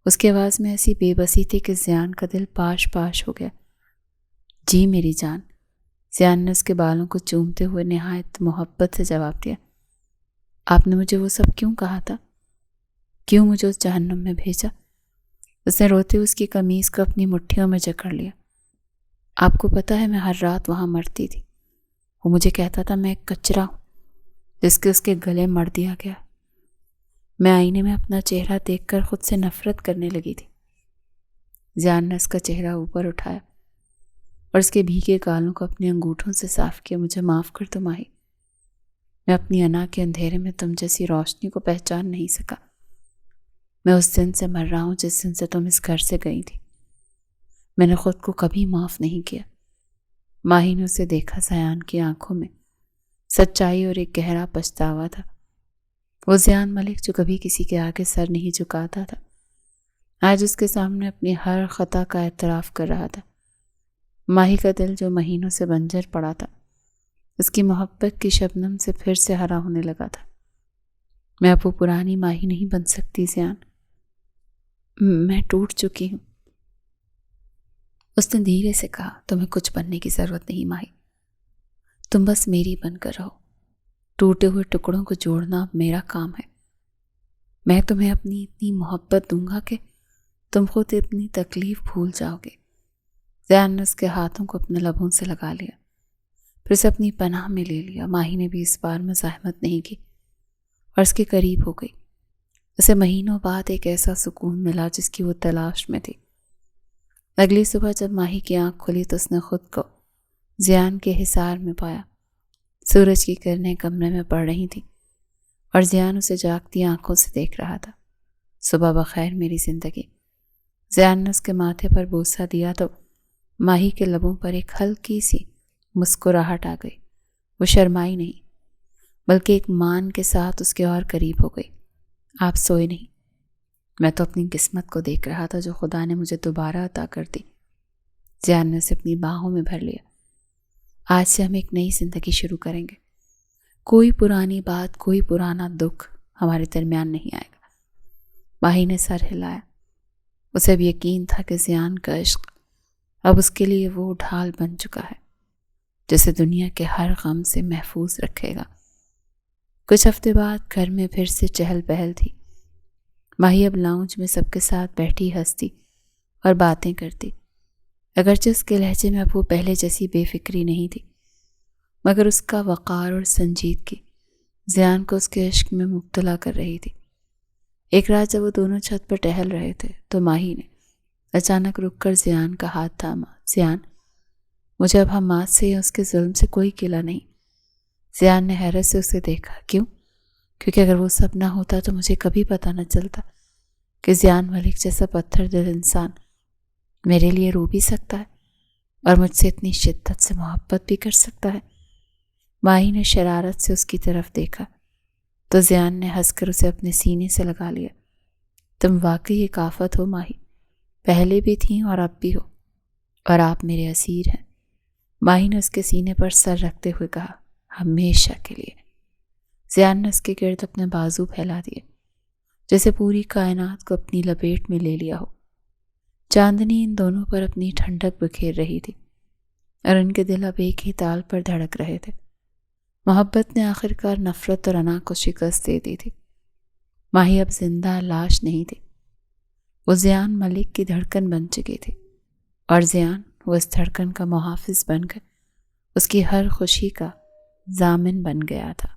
اس کی آواز میں ایسی بے بسی تھی کہ زیان کا دل پاش پاش ہو گیا۔ جی میری جان، زیان نے اس کے بالوں کو چومتے ہوئے نہایت محبت سے جواب دیا۔ آپ نے مجھے وہ سب کیوں کہا تھا؟ کیوں مجھے اس جہنم میں بھیجا؟ اس نے روتے اس کی قمیض کو اپنی مٹھیوں میں جکڑ لیا۔ آپ کو پتہ ہے میں ہر رات وہاں مرتی تھی۔ وہ مجھے کہتا تھا میں ایک کچرا ہوں جس کے اس کے گلے مر دیا گیا۔ میں آئینے میں اپنا چہرہ دیکھ کر خود سے نفرت کرنے لگی تھی۔ زیان نے اس کا چہرہ اوپر اٹھایا اور اس کے بھیگے گالوں کو اپنے انگوٹھوں سے صاف کیا. مجھے معاف کر دو ماہی. میں اپنی انا کے اندھیرے میں تم جیسی روشنی کو پہچان نہیں سکا. میں اس دن سے مر رہا ہوں جس دن سے تم اس گھر سے گئی تھی. میں نے خود کو کبھی معاف نہیں کیا. ماہی نے اسے دیکھا. زیان کی آنکھوں میں سچائی اور ایک گہرا پچھتاوا تھا. وہ زیان ملک جو کبھی کسی کے آگے سر نہیں جھکاتا تھا، آج اس کے سامنے اپنی ہر خطا کا اعتراف کر رہا تھا. ماہی کا دل جو مہینوں سے بنجر پڑا تھا، اس کی محبت کی شبنم سے پھر سے ہرا ہونے لگا تھا. میں اب وہ پرانی ماہی نہیں بن سکتی زیان. میں ٹوٹ چکی ہوں. اس نے دھیرے سے کہا. تمہیں کچھ بننے کی ضرورت نہیں ماہی. تم بس میری بن کر رہو. ٹوٹے ہوئے ٹکڑوں کو جوڑنا اب میرا کام ہے. میں تمہیں اپنی اتنی محبت دوں گا کہ تم خود اتنی تکلیف بھول جاؤ گے. زیان نے اس کے ہاتھوں کو اپنے لبوں سے لگا لیا، پھر اسے اپنی پناہ میں لے لیا. ماہی نے بھی اس بار مزاحمت نہیں کی اور اس کے قریب ہو گئی. اسے مہینوں بعد ایک ایسا سکون ملا جس کی وہ تلاش میں تھی. اگلی صبح جب ماہی کی آنکھ کھلی تو اس نے خود کو زیان کے حصار میں پایا. سورج کی کرنیں کمرے میں پڑ رہی تھیں اور زیان اسے جاگتی آنکھوں سے دیکھ رہا تھا. صبح بخیر میری زندگی. زیان نے اس کے ماتھے پر بوسہ دیا تو ماہی کے لبوں پر ایک ہلکی سی مسکراہٹ آ گئی. وہ شرمائی نہیں بلکہ ایک مان کے ساتھ اس کے اور قریب ہو گئی. آپ سوئے نہیں؟ میں تو اپنی قسمت کو دیکھ رہا تھا جو خدا نے مجھے دوبارہ عطا کر دی. زیان نے اسے اپنی باہوں میں بھر لیا. آج سے ہم ایک نئی زندگی شروع کریں گے. کوئی پرانی بات، کوئی پرانا دکھ ہمارے درمیان نہیں آئے گا. ماہی نے سر ہلایا. اسے اب یقین تھا کہ زیان کا عشق اب اس کے لیے وہ ڈھال بن چکا ہے جسے دنیا کے ہر غم سے محفوظ رکھے گا. کچھ ہفتے بعد گھر میں پھر سے چہل پہل تھی. ماہی اب لاؤنج میں سب کے ساتھ بیٹھی ہنستی اور باتیں کرتی. اگرچہ اس کے لہجے میں اب وہ پہلے جیسی بے فکری نہیں تھی، مگر اس کا وقار اور سنجیدگی زیان کو اس کے عشق میں مبتلا کر رہی تھی. ایک رات جب وہ دونوں چھت پر ٹہل رہے تھے تو ماہی نے اچانک رک کر زیان کا ہاتھ تھاما. زیان، مجھے اب حماد سے یا اس کے ظلم سے کوئی گلہ نہیں. زیان نے حیرت سے اسے دیکھا. کیوں؟ کیونکہ اگر وہ سب نہ ہوتا تو مجھے کبھی پتہ نہ چلتا کہ زیان ملک جیسا پتھر دل انسان میرے لیے رو بھی سکتا ہے اور مجھ سے اتنی شدت سے محبت بھی کر سکتا ہے. ماہی نے شرارت سے اس کی طرف دیکھا تو زیان نے ہنس کر اسے اپنے سینے سے لگا لیا. تم واقعی ایک آفت ہو ماہی. پہلے بھی تھیں اور اب بھی ہو، اور آپ میرے اسیر ہیں. ماہی نے اس کے سینے پر سر رکھتے ہوئے کہا. ہمیشہ کے لیے. زیان نے اس کے گرد اپنے بازو پھیلا دیے جیسے پوری کائنات کو اپنی لپیٹ میں لے لیا ہو. چاندنی ان دونوں پر اپنی ٹھنڈک بکھیر رہی تھی اور ان کے دل اب ایک ہی تال پر دھڑک رہے تھے. محبت نے آخرکار نفرت اور انا کو شکست دے دی تھی. ماہی اب زندہ لاش نہیں تھی. وہ زیان ملک کی دھڑکن بن چکی تھی اور زیان وہ اس دھڑکن کا محافظ بن کر اس کی ہر خوشی کا ضامن بن گیا تھا.